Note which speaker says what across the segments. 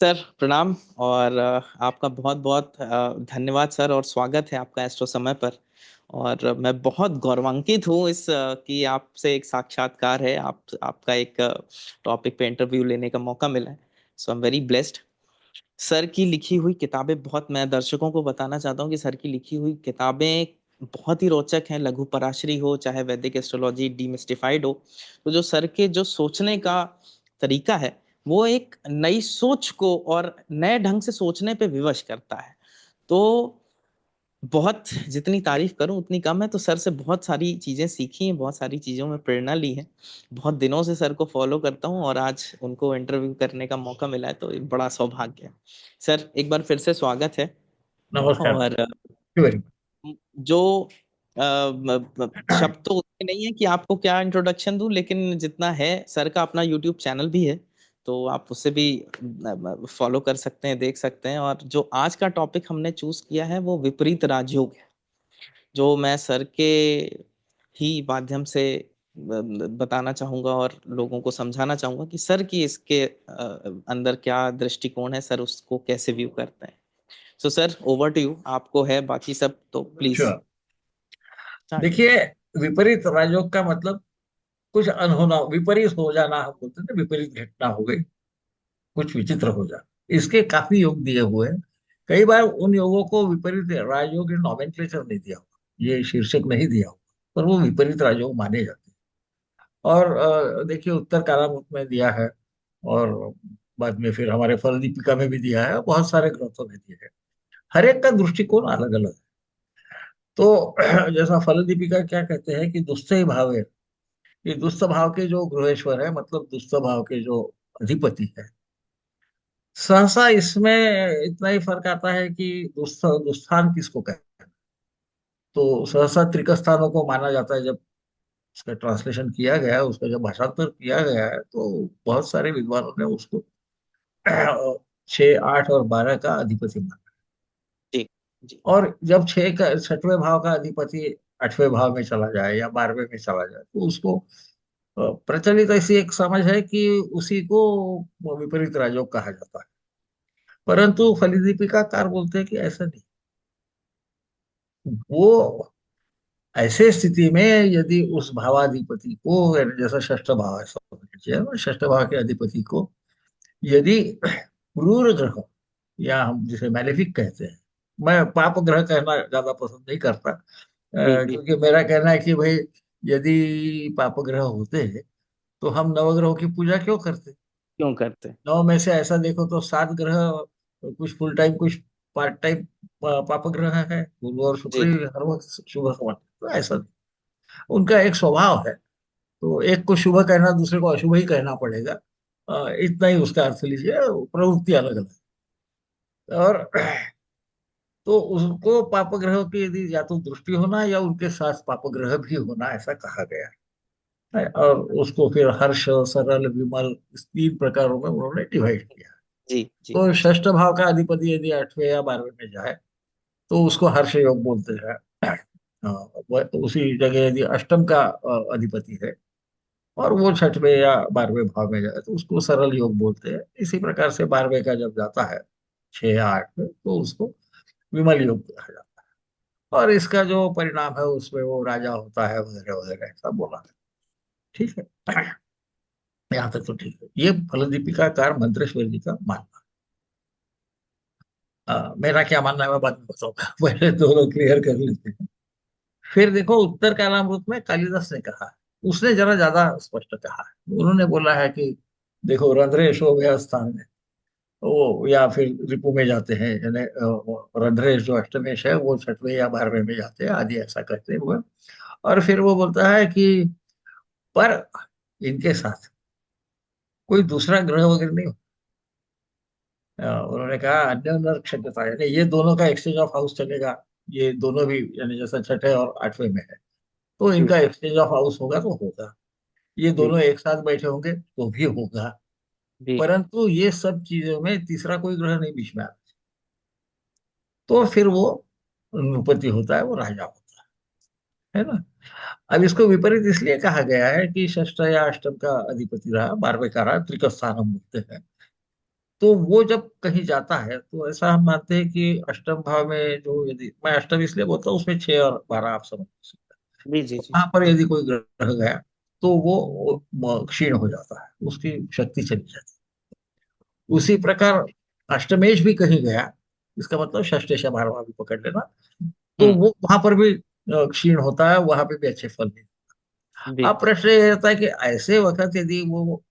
Speaker 1: Sir प्रणाम। और आपका बहुत बहुत धन्यवाद सर, और स्वागत है आपका एस्ट्रो समय पर। और मैं बहुत गौरवान्वित हूँ कि आपसे एक साक्षात्कार है, आपका एक टॉपिक पे इंटरव्यू लेने का मौका मिला है। So I am very blessed. Sir की लिखी हुई किताबें बहुत, मैं दर्शकों को बताना चाहता हूँ कि सर की लिखी हुई किताबें बहुत ही रोचक हैं। लघु पराशरी हो, चाहे वैदिक एस्ट्रोलॉजी डीमिस्टिफाइड हो, तो जो सर के जो सोचने का तरीका है, वो एक नई सोच को और नए ढंग से सोचने पे विवश करता है। तो बहुत, जितनी तारीफ करूं उतनी कम है। तो सर से बहुत सारी चीजें सीखी हैं, बहुत सारी चीजों में प्रेरणा ली है। बहुत दिनों से सर को फॉलो करता हूं, और आज उनको इंटरव्यू करने का मौका मिला है, तो एक बड़ा सौभाग्य है। सर एक बार फिर से स्वागत है।
Speaker 2: नमस्कार।
Speaker 1: और
Speaker 2: वेरी मच।
Speaker 1: जो शब्द तो उतने नहीं है कि आपको क्या इंट्रोडक्शन दूं, लेकिन जितना है, सर का अपना यूट्यूब चैनल भी है, तो आप उसे भी फॉलो कर सकते हैं, देख सकते हैं। और जो आज का टॉपिक हमने चूज किया है वो विपरीत राजयोग है, जो मैं सर के ही माध्यम से बताना चाहूंगा और लोगों को समझाना चाहूंगा कि सर की इसके अंदर क्या दृष्टिकोण है, सर उसको कैसे व्यू करते हैं। So sir, over to you. आपको है बाकी सब तो प्लीज
Speaker 2: श्योर।
Speaker 1: स्टार्ट।
Speaker 2: देखिए, विपरीत राजयोग का मतलब कुछ अनहोना, विपरीत हो जाना। हम बोलते हैं ना, विपरीत घटना हो गई, कुछ विचित्र हो जाना। इसके काफी योग दिए हुए हैं। कई बार उन योगों को विपरीत राजयोग नॉमेनक्लेचर नहीं दिया हुआ, ये शीर्षक नहीं दिया हुआ, पर वो विपरीत राजयोग माने जाते हैं। और देखिए, उत्तर कालामृत में दिया है, और बाद में फिर हमारे फल दीपिका में भी दिया है, और बहुत सारे ग्रंथों में दिया है। हर एक का दृष्टिकोण अलग अलग है। तो जैसा फल दीपिका क्या कहते हैं कि दुस्सह भाव है, ये दुस्सह भाव के जो गृहेश्वर है, मतलब दुस्सह भाव के जो अधिपति है। सहसा इसमें इतना ही फर्क आता है कि दुस्थान किसको कहते हैं। तो सहसा त्रिकस्थानों को माना जाता है। जब उसका ट्रांसलेशन किया गया है, उसका जब भाषांतर किया गया है, तो बहुत सारे विद्वानों ने उसको 6, 8 और 12 का अधिपति माना।
Speaker 1: जी जी।
Speaker 2: और जब छह का, छठवें भाव का अधिपति 8वें भाव में चला जाए या 12वें में चला जाए, तो उसको प्रचलित ऐसी एक समझ है कि उसी को विपरीत राजयोग कहा जाता है। परंतु फलिदीपिकाकार बोलते हैं कि ऐसा नहीं। वो ऐसे स्थिति में यदि उस भावाधिपति को, यानी जैसा षष्ठ भाव है, समझ लीजिए ना, षष्ठ भाव के अधिपति को यदि क्रूर ग्रह, या हम जिसे मैलेफिक कहते हैं, मैं पाप ग्रह कहना ज्यादा पसंद नहीं करता,
Speaker 1: जी जी।
Speaker 2: क्योंकि मेरा कहना है कि भाई, यदि पाप ग्रह होते तो हम नवग्रहों की पूजा क्यों करते।
Speaker 1: क्यों करते?
Speaker 2: नौ में से ऐसा देखो तो 7 ग्रह, कुछ फुल टाइम, कुछ पार्ट टाइम पाप ग्रह है। गुरु और शुक्र
Speaker 1: जी
Speaker 2: ही हर वक्त शुभ समय, तो ऐसा नहीं। उनका एक स्वभाव है, तो एक को शुभ कहना, दूसरे को अशुभ ही कहना पड़ेगा। इतना ही उसका अर्थ लीजिए, प्रवृत्ति अलग अलग। और तो उसको पाप ग्रह की यदि या तो दृष्टि होना या उनके साथ पाप ग्रह भी होना, ऐसा कहा गया है। और उसको फिर हर्ष, सरल, विमल, इस 3 प्रकारों में उन्होंने डिवाइड किया।
Speaker 1: जी जी।
Speaker 2: तो षष्ठ भाव का अधिपति यदि 8वें या 12वें में जाए, तो उसको हर्ष योग बोलते हैं। उसी जगह यदि अष्टम का अधिपति है, और वो 6वें या 12वें भाव में जाए, तो उसको सरल योग बोलते हैं। इसी प्रकार से 12वें का जब जाता है, 6 या 8 में, तो उसको विमल योग कहा जाता है। और इसका जो परिणाम है, उसमें वो राजा होता है, वगैरह वगैरह, ऐसा बोला है। ठीक है। यहाँ तक तो ठीक है। ये फलदीपिकाकार मंत्रेश्वर जी का मानना। मेरा क्या मानना है मैं बाद में बताऊंगा। पहले दोनों क्लियर कर लेते हैं। फिर देखो, उत्तर कालामृत में कालिदास ने कहा है, उसने जरा ज्यादा स्पष्ट कहा है। उन्होंने बोला है कि देखो, रंध्रे शोभे स्थान में, वो या फिर रिपु में जाते हैं, यानी रंध्रेश जो अष्टमेश है, वो 6वें या 12वें में जाते हैं, आदि ऐसा कहते हुए। और फिर वो बोलता है कि पर इनके साथ कोई दूसरा ग्रह वगैरह नहीं। उन्होंने कहा अन्य नक्षत्रता, यानी ये दोनों का एक्सचेंज ऑफ हाउस चलेगा। ये दोनों भी, यानी जैसा 6ठे और 8वें में है, तो
Speaker 1: जी
Speaker 2: इनका एक्सचेंज ऑफ हाउस होगा तो होगा। ये
Speaker 1: जी
Speaker 2: दोनों एक साथ बैठे होंगे तो भी होगा।
Speaker 1: जी।
Speaker 2: परंतु ये सब चीजों में तीसरा कोई ग्रह नहीं बीच में आता। तो फिर वो नृपति होता है, वो राजा होता है ना। अब इसको विपरीत इसलिए कहा गया है कि षष्ठ या अष्टम का अधिपति रहा, 12वें का रहा, त्रिक स्थान हम बोलते हैं। तो वो जब कहीं जाता है तो ऐसा हम मानते हैं कि अष्टम भाव में जो, यदि मैं अष्टम इसलिए बोलता हूँ, उसमें 6 और 12 आप समझ सकते हैं।
Speaker 1: जी जी
Speaker 2: तो
Speaker 1: जी
Speaker 2: वहां पर यदि कोई ग्रह गया तो वो क्षीण हो जाता है, उसकी शक्ति चली जाती है। उसी प्रकार अष्टमेश भी कहीं गया, इसका मतलब षष्ठेश या 12वां भी पकड़ लेना, तो
Speaker 1: हम्म।
Speaker 2: वो वहां पर भी क्षीण होता है, वहां पे भी अच्छे फल नहीं।
Speaker 1: जी
Speaker 2: अब प्रश्न ये रहता है कि ऐसे वक्त यदि वो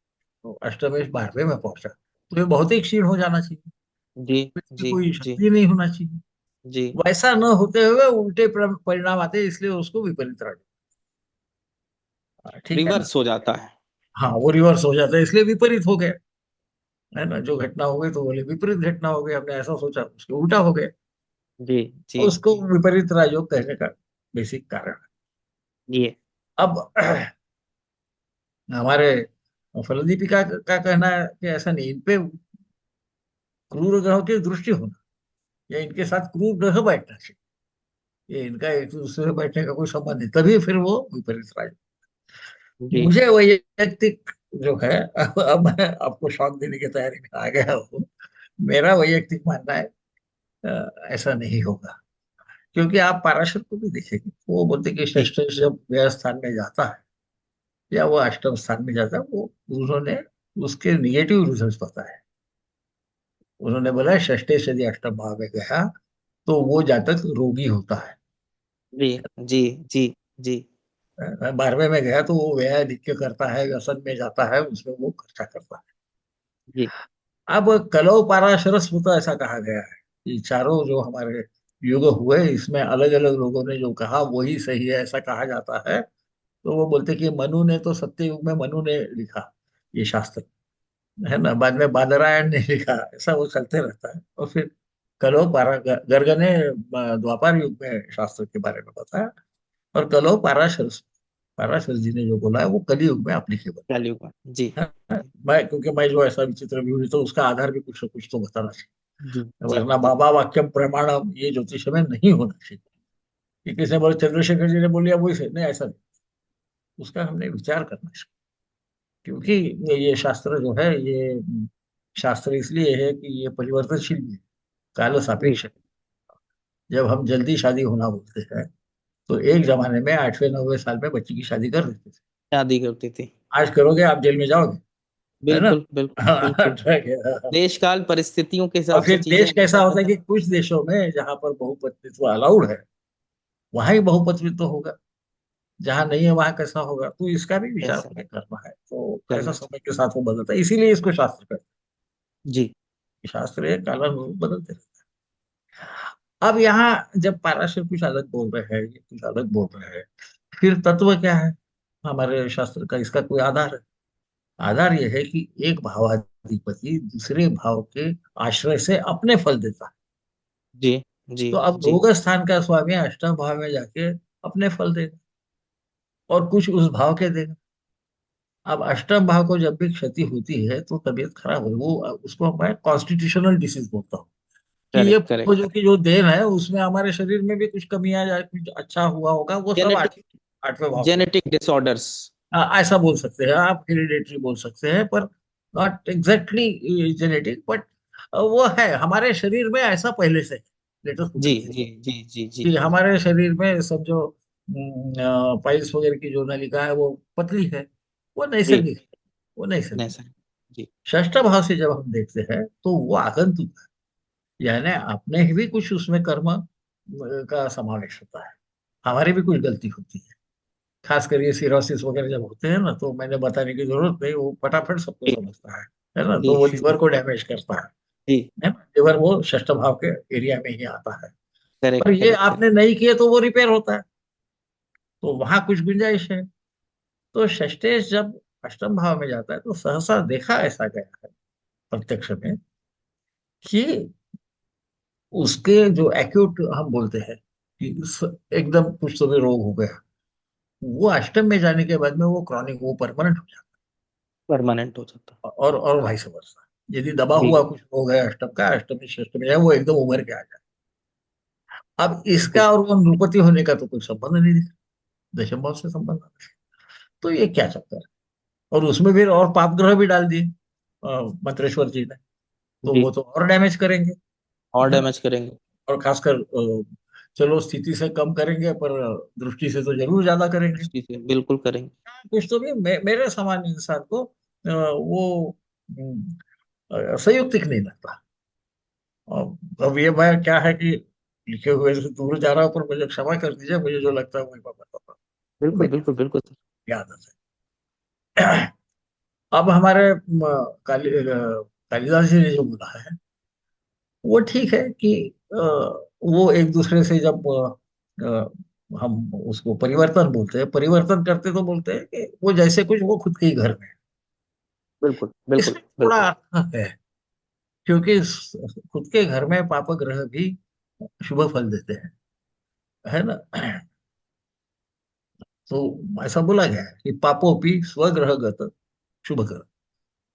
Speaker 2: अष्टमेश 12वें में पहुंचा तो ये बहुत ही क्षीण हो जाना चाहिए,
Speaker 1: जी
Speaker 2: इसकी
Speaker 1: जी
Speaker 2: कोई
Speaker 1: जी
Speaker 2: शक्ति नहीं होना चाहिए।
Speaker 1: जी।
Speaker 2: वैसा न होते हुए उल्टे परिणाम आते हैं, इसलिए उसको विपरीत ठीक है ना।
Speaker 1: रिवर्स हो जाता है।
Speaker 2: हाँ, वो रिवर्स हो जाता है, इसलिए विपरीत हो गया, है ना। जो घटना हो गई तो बोले विपरीत घटना हो गई, हमने ऐसा सोचा उसके उल्टा हो गया।
Speaker 1: जी जी
Speaker 2: उसको
Speaker 1: जी।
Speaker 2: विपरीत राजयोग कहने का बेसिक कारण है।
Speaker 1: ये
Speaker 2: अब हमारे फलदीपिका का कहना है कि ऐसा नहीं, इन पे क्रूर ग्रहों की दृष्टि होना या इनके साथ क्रूर ग्रह बैठना चाहिए, ये इनका एक दूसरे से बैठने का कोई संबंध नहीं, तभी फिर वो विपरीत राजयोग।
Speaker 1: जी
Speaker 2: मुझे वैयक्तिक जो है, अब मैं आपको शौक देने की तैयारी में आ गया हूँ। मेरा वैयक्तिक मानना है ऐसा नहीं होगा, क्योंकि आप पाराशर को भी देखेंगे, वो बोलते कि
Speaker 1: जी।
Speaker 2: षष्ठ जब व्यय स्थान में जाता है या वो अष्टम स्थान में जाता है, वो उन्होंने उसके निगेटिव रिजल्ट बताए। उन्होंने बोला षष्ठे से यदि अष्टम भाव में गया तो वो जातक रोगी होता है।
Speaker 1: जी जी जी जी
Speaker 2: 12वें में गया तो वो व्यय नित्य करता है, व्यसन में जाता है, उसमें वो खर्चा करता है।
Speaker 1: जी
Speaker 2: अब कलौ पाराशरस तो ऐसा कहा गया है कि चारों जो हमारे युग हुए, इसमें अलग अलग लोगों ने जो कहा वही सही है, ऐसा कहा जाता है। तो वो बोलते कि मनु ने तो सत्य युग में मनु ने लिखा ये शास्त्र, है ना, बाद में बादरायण ने लिखा, ऐसा वो चलते रहता है। और फिर कलो पारा गर्ग ने द्वापर युग में शास्त्र के बारे में बताया। और कलो पाराशर पाराशर जी ने जो बोला है वो कली युग में एप्लीकेबल
Speaker 1: कलयुग में। जी
Speaker 2: है।
Speaker 1: जी
Speaker 2: मैं, क्योंकि मैं जो ऐसा विचित्र व्यू, तो उसका आधार भी कुछ न कुछ तो बताना
Speaker 1: जी
Speaker 2: चाहिए,
Speaker 1: जी
Speaker 2: वरना
Speaker 1: जी।
Speaker 2: बाबा वाक्यम प्रमाणम ये ज्योतिष में नहीं होना चाहिए कि किसी ने बोले चंद्रशेखर जी ने बोल लिया वही से नहीं, ऐसा नहीं। उसका हमने विचार करना चाहिए, क्योंकि ये शास्त्र जो है, ये शास्त्र इसलिए है कि ये परिवर्तनशील भी है, काल
Speaker 1: जी।
Speaker 2: सापेक्ष है। जब हम जल्दी शादी होना बोलते हैं तो एक जमाने में 8वें 9वें साल में बच्ची की शादी कर देते थे।
Speaker 1: शादी करती थी।
Speaker 2: आज करोगे आप जेल में जाओगे, है ना।
Speaker 1: बिल्कुल बिल्कुल बिल्कुल।
Speaker 2: ठीक है।
Speaker 1: देश काल परिस्थितियों के
Speaker 2: और
Speaker 1: हिसाब से
Speaker 2: फिर
Speaker 1: चीजें
Speaker 2: देश कैसा होता है
Speaker 1: बदल
Speaker 2: कि कुछ देशों में जहां पर बहुपत्नीत्व अलाउड है वहां ही बहुपत्नीत्व होगा, जहां नहीं है वहां कैसा होगा, तो इसका भी विचार
Speaker 1: कैसे
Speaker 2: हमें करना है। तो कैसा
Speaker 1: करना
Speaker 2: समय के साथ वो बदलता है, इसीलिए इसको शास्त्र कहते
Speaker 1: चाहिए। जी
Speaker 2: हैं। शास्त्र है, कालानुरूप बदलते रहते हैं। अब यहाँ जब पाराशर कुछ अलग बोल रहे हैं, ये कुछ अलग बोल रहे हैं, फिर तत्व क्या है हमारे शास्त्र का, इसका कोई आधार है? आधार यह है कि एक भावाधिपति दूसरे भाव के आश्रय से अपने फल देता है।
Speaker 1: जी जी
Speaker 2: तो अब
Speaker 1: जी
Speaker 2: भोग स्थान का स्वामी अष्टम भाव में जाके अपने फल देगा और कुछ उस भाव के देगा। अब अष्टम भाव को जब भी क्षति होती है तो तबीयत खराब हो, वो उसको मैं कॉन्स्टिट्यूशनल डिसीज बोलता हूँ, कि ये
Speaker 1: करेक्ट करेक्ट
Speaker 2: पूर्वजों की
Speaker 1: करेक्ट।
Speaker 2: जो देन है उसमें हमारे शरीर में भी कुछ कमी आ जाए, कुछ अच्छा हुआ होगा, वो सब
Speaker 1: जेनेटिक
Speaker 2: 8वें भाव से।
Speaker 1: Genetic disorders.
Speaker 2: ऐसा बोल सकते हैं आप, हेरिडेटरी बोल सकते हैं, पर नॉट एग्जैक्टली जेनेटिक, बट वो है हमारे शरीर में ऐसा पहले से। Let us put
Speaker 1: G
Speaker 2: it this
Speaker 1: G G G G
Speaker 2: कि
Speaker 1: जी।
Speaker 2: हमारे शरीर में समझो पाइल्स वगैरह की जो नलिका है वो पतली है, वो
Speaker 1: जी
Speaker 2: नैसर्गिक है, वो
Speaker 1: नहीं
Speaker 2: नैसर्गिक।
Speaker 1: सर। जी
Speaker 2: षष्ठ भाव से जब हम देखते हैं तो वो आगंतुक है, यानी अपने ही भी कुछ उसमें कर्म का समावेश होता है, हमारी भी कुछ गलती होती है। खासकर ये सिरोसिस वगैरह जब होते हैं ना, तो मैंने बताने की जरूरत नहीं, वो फटाफट सबको
Speaker 1: जी
Speaker 2: समझता है ना।
Speaker 1: जी
Speaker 2: तो वो
Speaker 1: जी
Speaker 2: लिवर को डैमेज करता
Speaker 1: जी।
Speaker 2: है ना। लिवर वो षष्ठ भाव के एरिया में ही आता है। पर
Speaker 1: करेक्ट
Speaker 2: ये
Speaker 1: करेक्ट करेक्ट।
Speaker 2: आपने नहीं किए तो वो रिपेयर होता है, तो वहां कुछ गुंजाइश है। तो षष्ठेश जब अष्टम भाव में जाता है तो सहसा देखा ऐसा गया है प्रत्यक्ष में कि उसके जो एक्यूट हम बोलते हैं कि एकदम कुछ तो भी रोग हो गया, वो अष्टम में जाने के बाद में वो क्रॉनिक, वो परमानेंट हो जाता
Speaker 1: परमानेंट हो जाता।
Speaker 2: है। और भाई वर्षा, यदि दबा
Speaker 1: जी
Speaker 2: हुआ कुछ रोग है अष्टम का, अष्टम में षष्ठ में जाए वो एकदम उभर के आ जाए। अब
Speaker 1: जी
Speaker 2: इसका और वो नृपति होने का तो कोई संबंध नहीं दिखा, दशम भाव से संबंध आता है। तो ये क्या चक्कर है। और उसमें फिर और पाप ग्रह भी डाल दिए मंत्रेश्वर जी ने। तो
Speaker 1: जी।
Speaker 2: वो तो और डैमेज करेंगे,
Speaker 1: और
Speaker 2: है ना।
Speaker 1: डैमेज करेंगे।
Speaker 2: और खासकर चलो स्थिति से कम करेंगे, पर दृष्टि से तो जरूर ज्यादा करेंगे।
Speaker 1: दृष्टि से बिल्कुल करेंगे।
Speaker 2: कुछ तो भी मेरे सामान्य इंसान को वो संयुक्तिक नहीं लगता। अब ये मैं क्या है कि लिखे हुए से दूर जा रहा हूँ, पर मुझे क्षमा कर दीजिए, मुझे जो लगता है वही मैं बताता हूँ। तो
Speaker 1: बिल्कुल
Speaker 2: मेरी
Speaker 1: बिल्कुल बिल्कुल सर।
Speaker 2: आदत है। अब हमारे कालिदास जी ने जो बोला है वो ठीक है कि वो एक दूसरे से जब हम उसको परिवर्तन बोलते हैं, परिवर्तन करते तो बोलते हैं कि वो जैसे कुछ वो खुद के ही घर में है।
Speaker 1: बिल्कुल बिल्कुल
Speaker 2: इसमें थोड़ा
Speaker 1: बिल्कुल।
Speaker 2: अर्थ है, क्योंकि खुद के घर में पाप ग्रह भी शुभ फल देते हैं, है ना। तो ऐसा बोला गया है कि पापोपी स्वग्रहगत शुभ कर,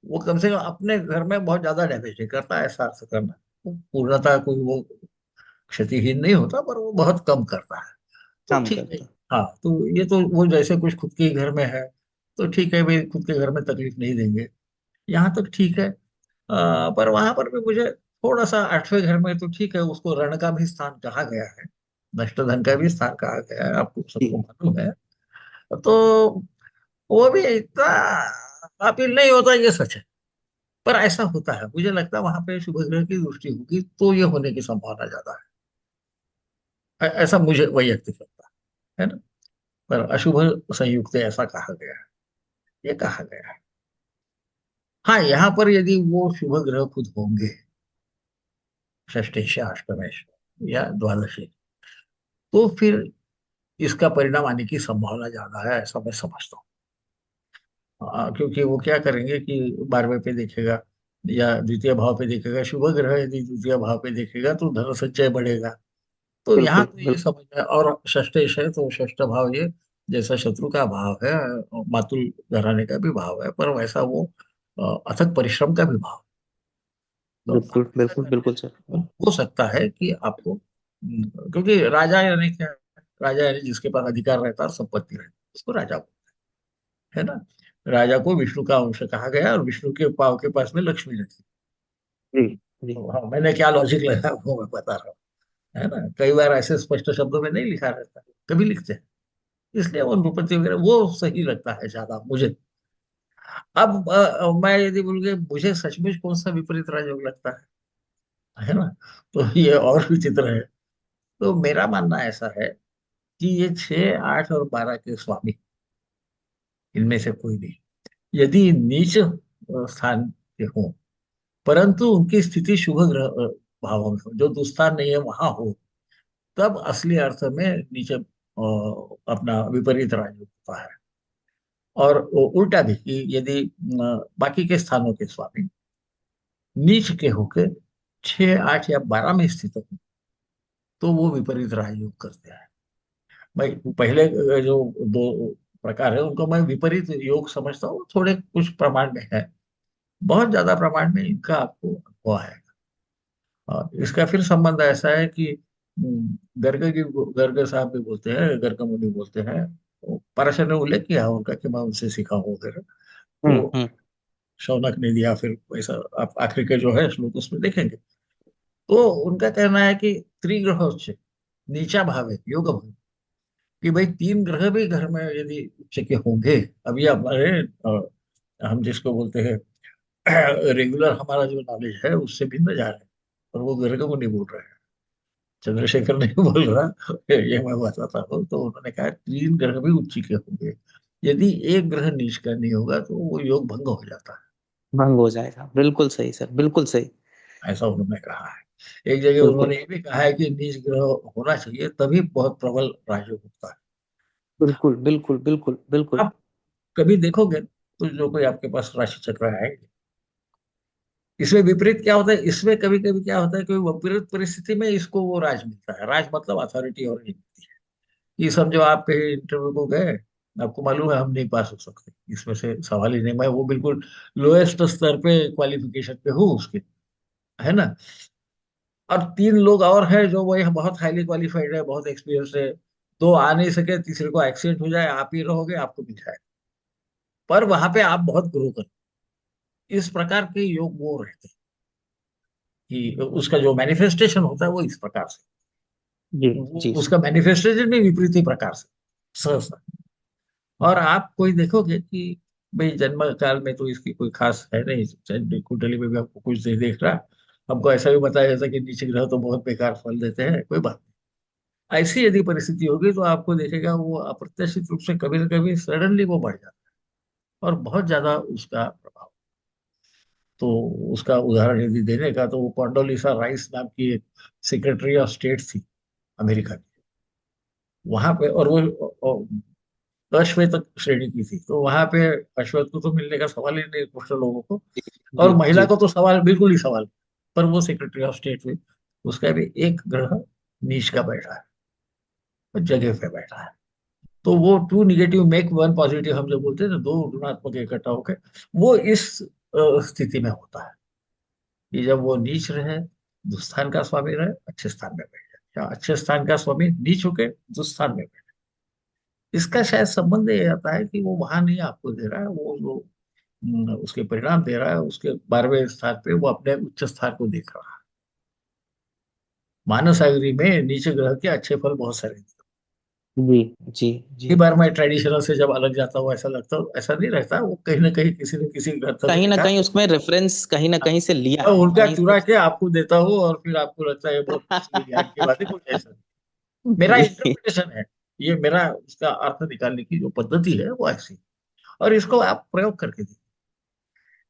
Speaker 2: वो कम से कम अपने घर में बहुत ज्यादा डैमेज नहीं करता, ऐसा अर्थ करना। वो पूर्णतः कोई वो क्षतिहीन नहीं होता, पर वो बहुत कम करता है। तो
Speaker 1: काम
Speaker 2: ठीक है।
Speaker 1: करता।
Speaker 2: हाँ, तो ये तो वो जैसे कुछ खुद के ही घर में है, तो ठीक है भाई, खुद के घर में तकलीफ नहीं देंगे, यहाँ तक ठीक है। पर वहां पर भी मुझे थोड़ा सा, आठवें घर में तो ठीक है, उसको रण का भी स्थान कहा गया है, नष्ट धन का भी स्थान कहा गया है, आपको सबको
Speaker 1: जी।
Speaker 2: मालूम है। तो वो भी इतना अपील नहीं होता, ये सच है। पर ऐसा होता है, मुझे लगता है वहां पे शुभ ग्रह की दृष्टि होगी तो ये होने की संभावना ज्यादा है। ऐसा मुझे वैयक्तिक लगता है ना। पर अशुभ संयुक्त ऐसा कहा गया है, ये कहा गया है। हाँ, यहाँ पर यदि वो शुभ ग्रह खुद होंगे षष्ठेश अष्टमेश या द्वादशी, तो फिर इसका परिणाम आने की संभावना ज्यादा है, ऐसा मैं समझता हूँ। क्योंकि वो क्या करेंगे कि 12वें पे देखेगा या द्वितीय भाव पे देखेगा, शुभ ग्रह यदि द्वितीय भाव पे देखेगा तो धन संचय बढ़ेगा। तो यहाँ
Speaker 1: बिल्कुल
Speaker 2: तो ये
Speaker 1: बिल्कुल।
Speaker 2: समझ में, और षष्ठेश है तो षष्ठ भाव ये जैसा शत्रु का भाव है, मातुल घराने का भी भाव है, पर वैसा वो अथक परिश्रम का भी भाव। तो
Speaker 1: बिल्कुल
Speaker 2: आप ऐसा
Speaker 1: बिल्कुल
Speaker 2: करने
Speaker 1: बिल्कुल
Speaker 2: से
Speaker 1: सर।
Speaker 2: हो सकता है कि आपको क्योंकि राजा यानी क्या, राजा यानी जिसके पास अधिकार रहता है और संपत्ति रहती है, उसको राजा है ना। राजा को विष्णु का अंश कहा गया, और विष्णु के पाव के पास में लक्ष्मी रहती
Speaker 1: जी जी।
Speaker 2: है। तो हाँ, मैंने क्या लॉजिक लगाया वो मैं बता रहा हूँ, है ना। कई बार ऐसे स्पष्ट शब्दों में नहीं लिखा रहता, कभी लिखते हैं, इसलिए वो नृपति वगैरह वो सही लगता है ज्यादा मुझे। अब मैं यदि बोलूँ कि मुझे सचमुच कौन सा विपरीत राजयोग लगता है ना, तो ये और विचित्र है। तो मेरा मानना ऐसा है कि ये 6, 8 और 12 के स्वामी, इनमें से कोई नहीं, यदि नीच स्थान के हों, परंतु उनकी स्थिति शुभ ग्रह भावों में हो, जो दुस्थान नहीं है वहां हो, तब असली अर्थ में नीचे अपना विपरीत राजयोग होता है। और उल्टा भी कि यदि बाकी के स्थानों के स्वामी नीच के होके 6, 8 या 12 में स्थित हो, तो वो विपरीत राजयोग करते हैं। भाई पहले जो दो प्रकार है उनको मैं विपरीत योग समझता हूँ, थोड़े कुछ प्रमाण में है, बहुत ज्यादा प्रमाण में इनका आपको अनुभव है। और इसका फिर संबंध ऐसा है कि गर्ग साहब भी बोलते हैं, गर्ग मुनि बोलते हैं, तो पराशर ने उल्लेख किया है उनका कि मैं उनसे सीखा हूँ वगैरह। तो
Speaker 1: हम्म।
Speaker 2: शौनक ने दिया, फिर वैसा आप आखिरी के जो है श्लोक उसमें देखेंगे। तो उनका कहना है कि त्रिग्रह उच्च नीचा भाव है योग भाव, कि भाई 3 ग्रह भी घर में यदि उच्च के होंगे, अभी हमारे हम जिसको बोलते हैं रेगुलर हमारा जो नॉलेज है उससे भिन्न जा रहे हैं, और वो ग्रह को नहीं बोल रहे हैं, चंद्रशेखर नहीं बोल रहा, ये मैं बताता हूँ। तो उन्होंने कहा 3 ग्रह भी उच्च के होंगे, यदि एक ग्रह नीच का नहीं होगा तो वो योग भंग हो जाता है,
Speaker 1: भंग हो जाएगा, बिल्कुल सही सर, बिल्कुल सही।
Speaker 2: ऐसा उन्होंने कहा है। एक जगह
Speaker 1: बिल्कुल
Speaker 2: उन्होंने ये भी कहा है कि नीच ग्रह होना चाहिए, तभी बहुत प्रबल राजयोग होता है।
Speaker 1: बिल्कुल बिल्कुल बिल्कुल बिल्कुल।
Speaker 2: आप कभी देखोगे तो जो कोई आपके पास राशि चक्र है, इसमें विपरीत क्या होता है, इसमें कभी कभी क्या होता है कि विपरीत परिस्थिति में इसको वो राज मिलता है, राज मतलब अथॉरिटी, और नहीं मिलती है। ये समझो आप इंटरव्यू को गए, आपको मालूम है हम नहीं पास हो सकते, इसमें से सवाल ही नहीं, मैं वो बिल्कुल लोएस्ट स्तर पे क्वालिफिकेशन पे हूँ उसके, है ना। और 3 लोग और हैं जो वही बहुत हाईली क्वालिफाइड है, बहुत एक्सपीरियंस है, दो आ नहीं सके, तीसरे को एक्सीडेंट हो जाए, आप ही रहोगे, आपको मिल जाए, पर वहां पे आप बहुत ग्रो कर, इस प्रकार के योग वो रहते हैं। कि उसका जो मैनिफेस्टेशन होता है वो इस प्रकार से,
Speaker 1: जी
Speaker 2: वो
Speaker 1: जी सर।
Speaker 2: उसका मैनिफेस्टेशन भी विपरीत ही प्रकार से सहसा। और आप कोई देखोगे कि भाई जन्म काल में तो इसकी कोई खास है नहीं, चाहे कुंडली में भी आपको कुछ नहीं देख रहा, हमको ऐसा भी बताया जाता है कि नीचे ग्रह तो बहुत बेकार फल देते हैं, कोई बात नहीं। ऐसी यदि परिस्थिति होगी तो आपको देखेगा वो अप्रत्याशित रूप से कभी न कभी सडनली वो बढ़ जाता है और बहुत ज्यादा उसका प्रभाव। तो उसका उदाहरण यदि देने का तो वो कॉन्डोलिसा राइस नाम की एक सेक्रेटरी ऑफ स्टेट थी अमेरिका की, वहां पे, और वो अश्वेत श्रेणी की थी, तो वहां पे अश्वेत को तो मिलने का सवाल ही नहीं कुछ लोगों को,
Speaker 1: जी
Speaker 2: और महिला
Speaker 1: जी
Speaker 2: को तो सवाल, बिल्कुल ही सवाल। पर वो सेक्रेटरी ऑफ स्टेट हुई, उसका भी एक ग्रह नीच का बैठा है, जगह पे बैठा है। तो वो two negative make one positive, हम जो बोलते हैं ना, दो ऋणात्मक इकट्ठा होकर, वो इस स्थिति में होता है कि जब वो नीच रहे, दुस्थान का स्वामी रहे, अच्छे स्थान में बैठ जाए, या अच्छे स्थान का स्वामी नीच होके दुस्थान में बैठे। इसका शायद संबंध ये आता है कि वो वहां नहीं आपको दे रहा है, वो जो उसके परिणाम दे रहा है, उसके 12वें स्थान पे वो अपने उच्च स्थान को देख रहा है। मानस आगरी में नीचे ग्रह के अच्छे फल बहुत सारे थे।
Speaker 1: जी जी जी।
Speaker 2: कई बार मैं ट्रेडिशनल से जब अलग जाता हूँ ऐसा लगता हूँ, ऐसा नहीं रहता, वो कहीं ना कहीं किसी न किसी ग्रंथ में
Speaker 1: कहीं ना
Speaker 2: लिखा,
Speaker 1: कहीं उसमें रेफरेंस कहीं ना कहीं से लिया
Speaker 2: मैं
Speaker 1: है,
Speaker 2: उनका
Speaker 1: कहीं से
Speaker 2: चुरा के
Speaker 1: उसको।
Speaker 2: आपको देता हूँ और फिर आपको लगता है ये बहुत असली ज्ञान की बात है, कुछ ऐसा नहीं। मेरा
Speaker 1: जी
Speaker 2: इंटरप्रिटेशन है, ये मेरा उसका अर्थ निकालने की जो पद्धति है वो ऐसी। और इसको आप प्रयोग करके देखिए,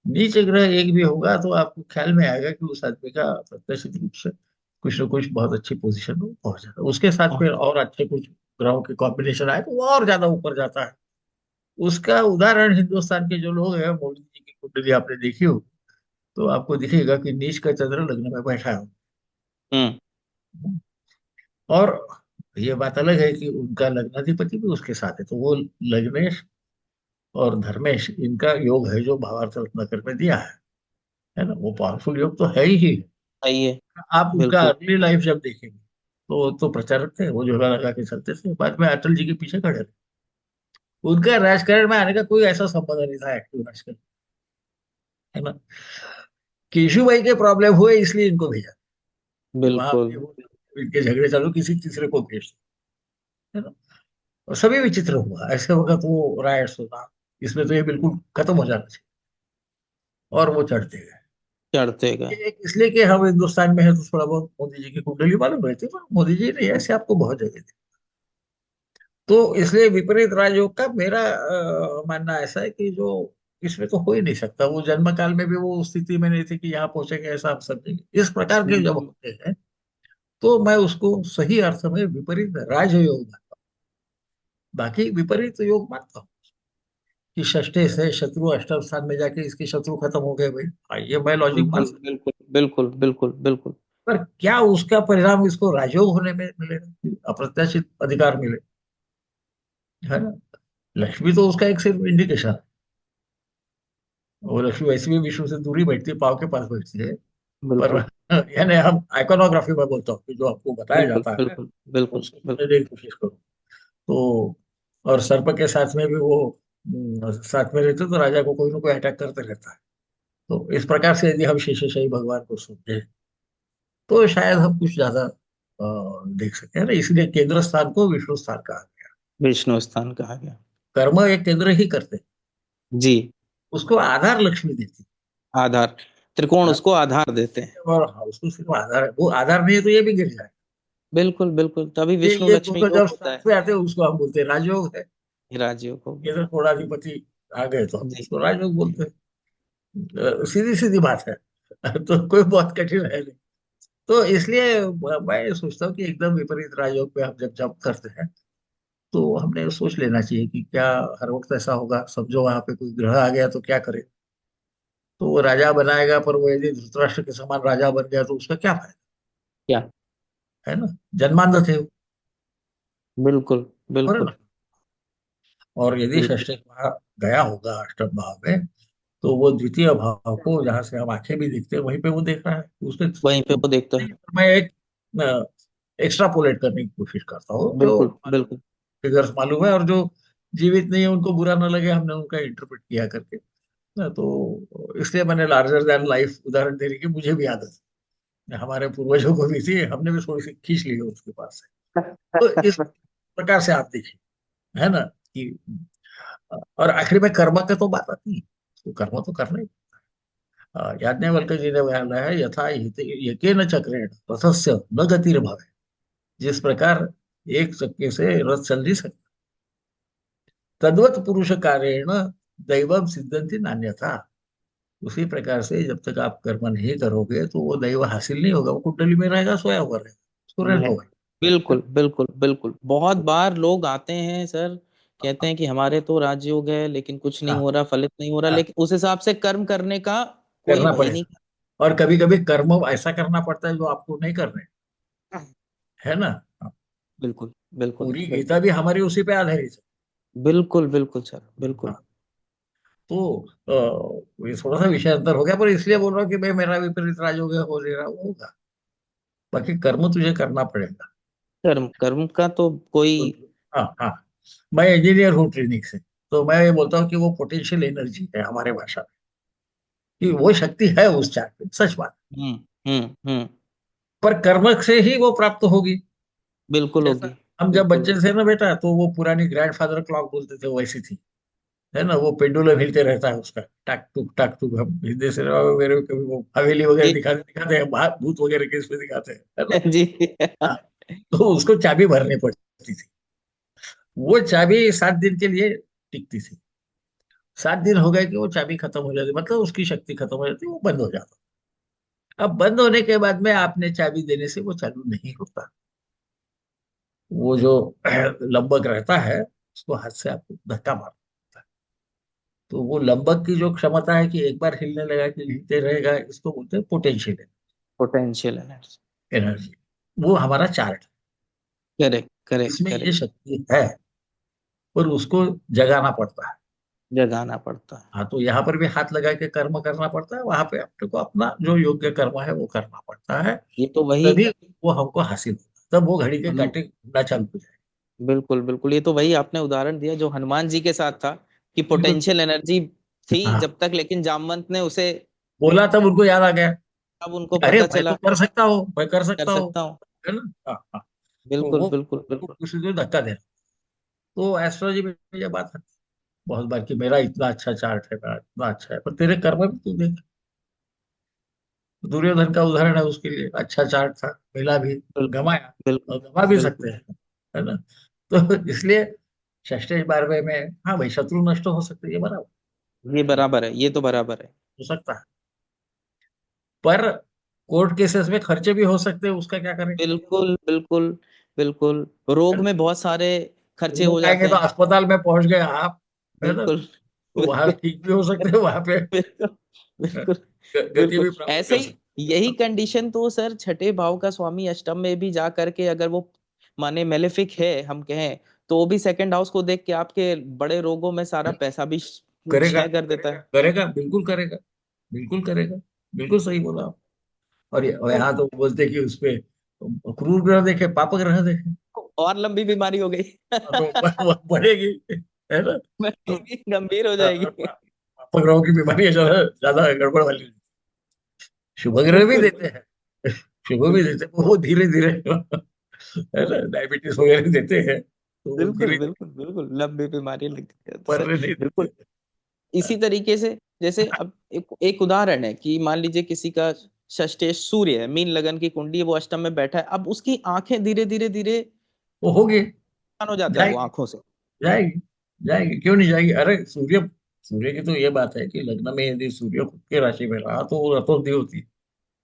Speaker 2: नीच ग्रह एक भी होगा तो आपको ख्याल में आएगा कि उस आदमी का प्रत्याशित रूप से कुछ ना कुछ बहुत अच्छी पोजीशन में पहुंच जाता है। उसके साथ फिर और अच्छे कुछ ग्रहों के कॉम्बिनेशन आए तो वो और ज्यादा ऊपर जाता है। उसका उदाहरण हिंदुस्तान के जो लोग हैं, मोदी जी की कुंडली आपने देखी हो, तो आपको दिखेगा कि नीच का चंद्र लग्न में बैठा है।
Speaker 1: हम्म।
Speaker 2: और ये बात अलग है कि उनका लग्नाधिपति भी उसके साथ है, तो वो लग्नेश और धर्मेश इनका योग है जो भावार्थ रत्नाकर में दिया है ना, वो पावरफुल योग तो है ही।
Speaker 1: सही है।
Speaker 2: आप उनका
Speaker 1: बिल्कुल।
Speaker 2: अर्ली लाइफ जब देखेंगे तो वो तो प्रचारक थे, वो झोला लगा के चलते थे, बाद में अटल जी के पीछे खड़े थे। उनका राजकारण में आने का कोई ऐसा संबंध नहीं था, एक्टिव राजकारण, है ना। केशुभाई के प्रॉब्लम हुए इसलिए इनको भेजा, कि वहां
Speaker 1: बिल्कुल।
Speaker 2: पे वो इनके झगड़े चालू, किसी तीसरे को भेज, है ना। और सभी विचित्र हुआ ऐसे वक्त, वो रायट्स होता, इसमें तो ये बिल्कुल खत्म हो जाना चाहिए, और वो चढ़ते गए।
Speaker 1: चढ़ते गए।
Speaker 2: ये एक इसलिए कि हम हिंदुस्तान में है तो थोड़ा बहुत मोदी जी की कुंडली मालूम रहती है, पर मोदी जी नहीं, ऐसे आपको बहुत जगह थी। तो इसलिए विपरीत राजयोग का मेरा मानना ऐसा है कि जो इसमें तो हो ही नहीं सकता, वो जन्म काल में भी वो उस स्थिति में नहीं थे कि यहाँ पहुंचेंगे, ऐसा आप समझेंगे। इस प्रकार के जब
Speaker 1: बिल्कुल।
Speaker 2: होते हैं तो मैं उसको सही अर्थ में विपरीत राजयोग मानता हूँ। बाकी विपरीत योग मानता हूँ कि षष्ठे से शत्रु अष्टम स्थान में जाके इसके शत्रु खत्म हो गए भाई, हाँ, ये मैं लॉजिक मान
Speaker 1: बिल्कुल
Speaker 2: सकता
Speaker 1: बिल्कुल बिल्कुल बिल्कुल बिल्कुल।
Speaker 2: हूँ। पर क्या उसका परिणाम इसको राजयोग होने में मिलेगा कि अप्रत्याशित अधिकार मिले, है ना। लक्ष्मी तो उसका एक सिर्फ इंडिकेशन है। वो लक्ष्मी वैसे भी विष्णु से दूरी बैठती है, पाव के पास बैठती है। पर
Speaker 1: बिल्कुल
Speaker 2: यानी हम आइकोनोग्राफी में बोलता हूँ कि जो आपको बताया
Speaker 1: बिल्कुल
Speaker 2: जाता है
Speaker 1: बिल्कुल बिल्कुल
Speaker 2: उसको
Speaker 1: बिल्कुल।
Speaker 2: समझने की कोशिश करो। तो और सर्प के साथ में भी वो साथ में रहते तो राजा को कोई ना कोई अटैक करते रहता है। तो इस प्रकार से यदि हम शेषशाही भगवान को समझे तो शायद हम कुछ ज्यादा देख सकते हैं ना, इसलिए केंद्र स्थान को विष्णु स्थान कहा गया।
Speaker 1: विष्णु स्थान कहा गया।
Speaker 2: कर्म एक केंद्र ही करते हैं,
Speaker 1: जी।
Speaker 2: उसको आधार लक्ष्मी देती
Speaker 1: आधार, त्रिकोण
Speaker 2: है।
Speaker 1: उसको आधार देते हैं।
Speaker 2: और हाँ, उसको सिर्फ आधार है, वो आधार नहीं है तो ये भी गिर जाए।
Speaker 1: बिल्कुल बिल्कुल, तभी विष्णु
Speaker 2: ये
Speaker 1: लक्ष्मी
Speaker 2: दोनों
Speaker 1: योग
Speaker 2: जब
Speaker 1: होता
Speaker 2: साथ
Speaker 1: है।
Speaker 2: में आते हैं उसको हम बोलते हैं राजयोग है।
Speaker 1: राजयोग हो गया।
Speaker 2: केंद्र कोणाधिपति आ गए तो हम
Speaker 1: जी।
Speaker 2: उसको राजयोग बोलते हैं। सीधी सीधी बात है। तो कोई बहुत कठिन है नहीं। तो इसलिए मैं सोचता हूँ कि एकदम विपरीत राजयोग पे हम जब जब करते हैं तो हमने सोच लेना चाहिए कि क्या हर वक्त ऐसा होगा, समझो वहां पे कोई ग्रह आ गया तो क्या करे। तो वो राजा बनाएगा, पर वो यदि धृतराष्ट्र के समान राजा बन गया तो उसका क्या फायदा,
Speaker 1: क्या।
Speaker 2: है ना। जन्मांध थे वो,
Speaker 1: बिल्कुल
Speaker 2: है
Speaker 1: बिल्कुल
Speaker 2: ना। और यदि
Speaker 1: बिल्कुल।
Speaker 2: षष्ठ भाव गया होगा अष्टम भाव में, तो वो द्वितीय भाव को जहां से हम आंखें भी देखते हैं वहीं पे वो देख रहा है उसने।
Speaker 1: वहीं पे वो देखता है।
Speaker 2: मैं एक एक्स्ट्रापोलेट करने की कोशिश करता हूँ, जो
Speaker 1: बिल्कुल बिल्कुल।
Speaker 2: फिगर्स मालूम है और जो जीवित नहीं है उनको बुरा ना लगे हमने उनका इंटरप्रेट किया करके ना, तो इसलिए मैंने लार्जर देन लाइफ उदाहरण देने की मुझे भी आदत है। हमारे पूर्वजों को भी थी, हमने भी थोड़ी सी खींच ली है उसके पास से। तो इस प्रकार से आप देखिए, है ना, कि और आखिर में कर्म की तो बात आती है, तो कर्म तो करना ही। याज्ञवल्क्य जी ने बयान है, यथा यकेन चक्रेण रथस्य न गतिर्भवे। जिस प्रकार एक चक्के से रथ चल नहीं सकता, तद्वत पुरुष कार्येण दैवम सिद्धंति नान्यथा। उसी प्रकार से जब तक आप कर्म नहीं करोगे तो वो दैव हासिल नहीं होगा, वो कुंडली में रहेगा, सोया हुआ रहेगा, उसको रहने दो भाई।
Speaker 1: बिल्कुल बिल्कुल बिल्कुल, बहुत बार लोग आते हैं सर, कहते हैं कि हमारे तो राजयोग है लेकिन कुछ नहीं
Speaker 2: हाँ,
Speaker 1: हो रहा, फलित नहीं हो रहा,
Speaker 2: हाँ,
Speaker 1: लेकिन उस हिसाब से कर्म करने का कोई
Speaker 2: करना
Speaker 1: वही नहीं।
Speaker 2: पड़ेगा। और कभी कभी कर्म ऐसा करना पड़ता है जो आपको नहीं कर रहे हैं, है ना। हाँ,
Speaker 1: बिल्कुल बिल्कुल
Speaker 2: पूरी गीता
Speaker 1: बिल्कुल
Speaker 2: भी हमारी उसी पे आधारित है।
Speaker 1: बिल्कुल बिल्कुल सर बिल्कुल।
Speaker 2: हाँ, तो ये थोड़ा सा विषय अंतर हो गया, पर इसलिए बोल रहा हूँ कि भाई मेरा विपरीत राजयोग है, हो नहीं रहा, वो होगा। बाकी कर्म तुझे करना पड़ेगा।
Speaker 1: कर्म कर्म का तो कोई।
Speaker 2: तो हाँ, हाँ, मैं इंजीनियर हूँ ट्रेनिंग से, तो मैं ये बोलता हूँ कि वो पोटेंशियल एनर्जी है हमारे भाषा में, कि वो शक्ति है उस चार्ट में, सच बात।
Speaker 1: हम्म।
Speaker 2: पर कर्म से ही वो प्राप्त होगी।
Speaker 1: बिल्कुल
Speaker 2: जैसा
Speaker 1: होगी।
Speaker 2: हम जब
Speaker 1: बिल्कुल
Speaker 2: बच्चे
Speaker 1: होगी।
Speaker 2: थे ना बेटा, तो वो पुरानी ग्रैंडफादर क्लॉक बोलते थे, वैसी थी, है ना, वो पेंडुलम हिलते रहता है उसका, टाक टुक हम हिंदी से मेरे को कभी वो हवेली वगैरह
Speaker 1: ये
Speaker 2: दिखाते दिखाते हैं, भूत वगैरह के इसमें दिखाते हैं, है ना।
Speaker 1: जी।
Speaker 2: हाँ, तो उसको चाबी भरनी पड़ती थी, वो चाबी 7 दिन के लिए टिकती थी। 7 दिन हो गए कि वो चाबी खत्म हो जाती, मतलब उसकी शक्ति खत्म हो जाती, वो बंद हो जाता। अब बंद होने के बाद में आपने चाबी देने से वो चालू नहीं होता। वो जो लंबक रहता है, उसको हाथ से आपको धक्का मारना। तो वो लंबक की जो क्षमता है कि एक बार हिलने लगा कि हिलते रहेगा, इसको बोलते हैं पोटेंशियल
Speaker 1: पोटेंशियल एनर्जी।
Speaker 2: एनर्जी। वो हमारा चार्ट है,
Speaker 1: करेक्ट करेक्ट
Speaker 2: इसमें ये
Speaker 1: करेक्ट।
Speaker 2: शक्ति है, पर उसको जगाना पड़ता है।
Speaker 1: जगाना पड़ता है।
Speaker 2: हाँ, तो यहाँ पर भी हाथ लगा के कर्म करना पड़ता है, वहां पे अपने को अपना जो योग्य कर्म है वो करना पड़ता है।
Speaker 1: ये तो वही।
Speaker 2: तभी वो हमको हासिल होता है, तब वो घड़ी के
Speaker 1: हम
Speaker 2: कांटे घूमना चालू हो जाए।
Speaker 1: बिल्कुल बिल्कुल, ये तो वही आपने उदाहरण दिया जो हनुमान जी के साथ था, कि
Speaker 2: बिल्कुल।
Speaker 1: पोटेंशियल एनर्जी थी
Speaker 2: हाँ,
Speaker 1: जब तक, लेकिन जामवंत ने उसे,
Speaker 2: बोला तब उनको याद आ गया
Speaker 1: अब
Speaker 2: कि
Speaker 1: उनको
Speaker 2: अरे
Speaker 1: पता
Speaker 2: मैं तो
Speaker 1: चला
Speaker 2: कर सकता हूँ, मैं कर
Speaker 1: कर
Speaker 2: सकता हूँ,
Speaker 1: सकता हूँ।
Speaker 2: है ना। हाँ, हाँ। तो
Speaker 1: बिल्कुल
Speaker 2: वो
Speaker 1: बिल्कुल बिल्कुल।
Speaker 2: किसी को धक्का देना। तो एस्ट्रोलॉजी में ये बात है बहुत बार कि मेरा इतना अच्छा चार्ट है, मेरा इतना अच्छा है, पर तेरे कर्म भी तू देख। दुर्योधन का उदाहरण है, उसके लिए अच्छा चार्ट था, मिला भी,
Speaker 1: बिल्कुल
Speaker 2: गमाया,
Speaker 1: बिल्कुल
Speaker 2: और गमा भी सकते
Speaker 1: बिल्कुल।
Speaker 2: हैं, है ना। तो इसलिए षष्ठेश 12वें में, हाँ भाई, शत्रु नष्ट हो सकते हैं, ये बराबर,
Speaker 1: ये बराबर है, ये तो बराबर है।
Speaker 2: हो सकता है। पर कोर्ट केसेस में खर्चे भी हो सकते हैं, उसका क्या करें,
Speaker 1: बिल्कुल बिल्कुल बिल्कुल।
Speaker 2: है
Speaker 1: रोग
Speaker 2: ना।
Speaker 1: में बहुत सारे खर्चे हो
Speaker 2: लोग आएंगे
Speaker 1: जाते
Speaker 2: तो
Speaker 1: हैं।
Speaker 2: अस्पताल में पहुंच गए आप, है ना,
Speaker 1: बिल्कुल
Speaker 2: तो वहां
Speaker 1: बिल्कुल
Speaker 2: ठीक भी हो सकते हैं, वहां पे
Speaker 1: बिल्कुल बिल्कुल
Speaker 2: गति
Speaker 1: बिल्कुल।
Speaker 2: भी प्राप्त
Speaker 1: ऐसे
Speaker 2: कर
Speaker 1: ही
Speaker 2: सकते
Speaker 1: यही
Speaker 2: हैं।
Speaker 1: कंडीशन तो सर छठे भाव का स्वामी अष्टम में भी जा करके, अगर वो माने मेलेफिक है हम कहें, तो वो भी सेकंड हाउस को देख के आपके बड़े रोगों में सारा पैसा भी
Speaker 2: करेगा,
Speaker 1: क्षय कर देता है।
Speaker 2: करेगा, बिल्कुल करेगा, बिल्कुल करेगा, बिल्कुल सही बोला आप। और
Speaker 1: तो
Speaker 2: यहाँ तो बोलते कि उसपे क्रूर ग्रह देखे, पाप ग्रह देखे,
Speaker 1: और लंबी बीमारी हो गई।
Speaker 2: तो बढ़ेगी, है ना। तो
Speaker 1: बढ़ेगी, गंभीर हो जाएगी।
Speaker 2: पाप ग्रहों की बीमारी है ज्यादा ज्यादा गड़बड़ वाली। शुभ ग्रह भी
Speaker 1: बिल्कुल
Speaker 2: देते हैं, शुभ भी
Speaker 1: बिल्कुल
Speaker 2: देते हैं, वो धीरे धीरे, है ना, डायबिटीज वगैरह देते हैं, तो वो
Speaker 1: बिल्कुल
Speaker 2: धीरे धीरे
Speaker 1: बिल्कुल बिल्कुल, लंबी बीमारी लगती है तो सर।
Speaker 2: मरने नहीं
Speaker 1: बिल्कुल।
Speaker 2: देते।
Speaker 1: इसी तरीके से, जैसे अब एक उदाहरण है कि मान लीजिए किसी का षष्ठेश सूर्य है, मीन लगन की कुंडली है, वो अष्टम में बैठा है, अब उसकी आंखें धीरे धीरे धीरे
Speaker 2: वो होगी,
Speaker 1: हो जाता है वो
Speaker 2: जाएगी,
Speaker 1: आंखों से।
Speaker 2: जाएगी, जाएगी, क्यों नहीं जाएगी। अरे सूर्य, सूर्य की तो ये बात है कि लग्न में यदि सूर्य खुद के राशि में रहा तो वो रतोंधी होती है,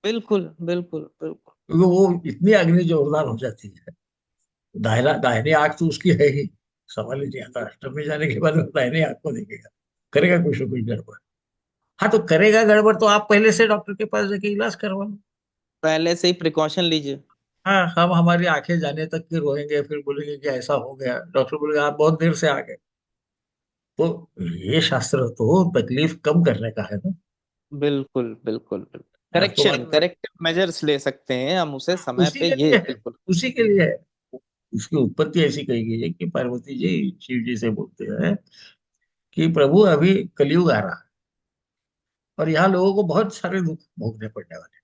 Speaker 1: बिल्कुल बिल्कुल बिल्कुल
Speaker 2: क्योंकि वो इतनी अग्नि जोरदार हो जाती है। दाहिना दाहिनी आंख तो उसकी है ही, सवाल ही नहीं आता। अष्टम में जाने के बाद वो दाहिनी आंख को देखेगा, करेगा कुछ ना कुछ गड़बड़। हाँ, तो करेगा गड़बड़ तो आप पहले से डॉक्टर के पास जाके इलाज करवा लो।
Speaker 1: पहले से ही प्रिकॉशन लीजिए।
Speaker 2: हाँ, हम हमारी आंखें जाने तक के रोएंगे, फिर बोलेंगे कि ऐसा हो गया, डॉक्टर बोलेगा आप बहुत देर से आ गए। तो ये शास्त्र तो तकलीफ कम करने का है ना।
Speaker 1: बिल्कुल बिल्कुल बिल्कुल।
Speaker 2: तो
Speaker 1: करेक्शन,
Speaker 2: बाद
Speaker 1: करेक्टिव मेजर्स ले सकते हैं हम उसे समय
Speaker 2: उसी
Speaker 1: पे,
Speaker 2: के
Speaker 1: ये
Speaker 2: लिए है,
Speaker 1: बिल्कुल।
Speaker 2: उसी के लिए है। उसकी उत्पत्ति ऐसी कही गई है कि पार्वती जी शिव जी से बोलते हैं कि प्रभु अभी कलयुग आ रहा है, और यहाँ लोगों को बहुत सारे दुख भोगने पड़ने वाले हैं।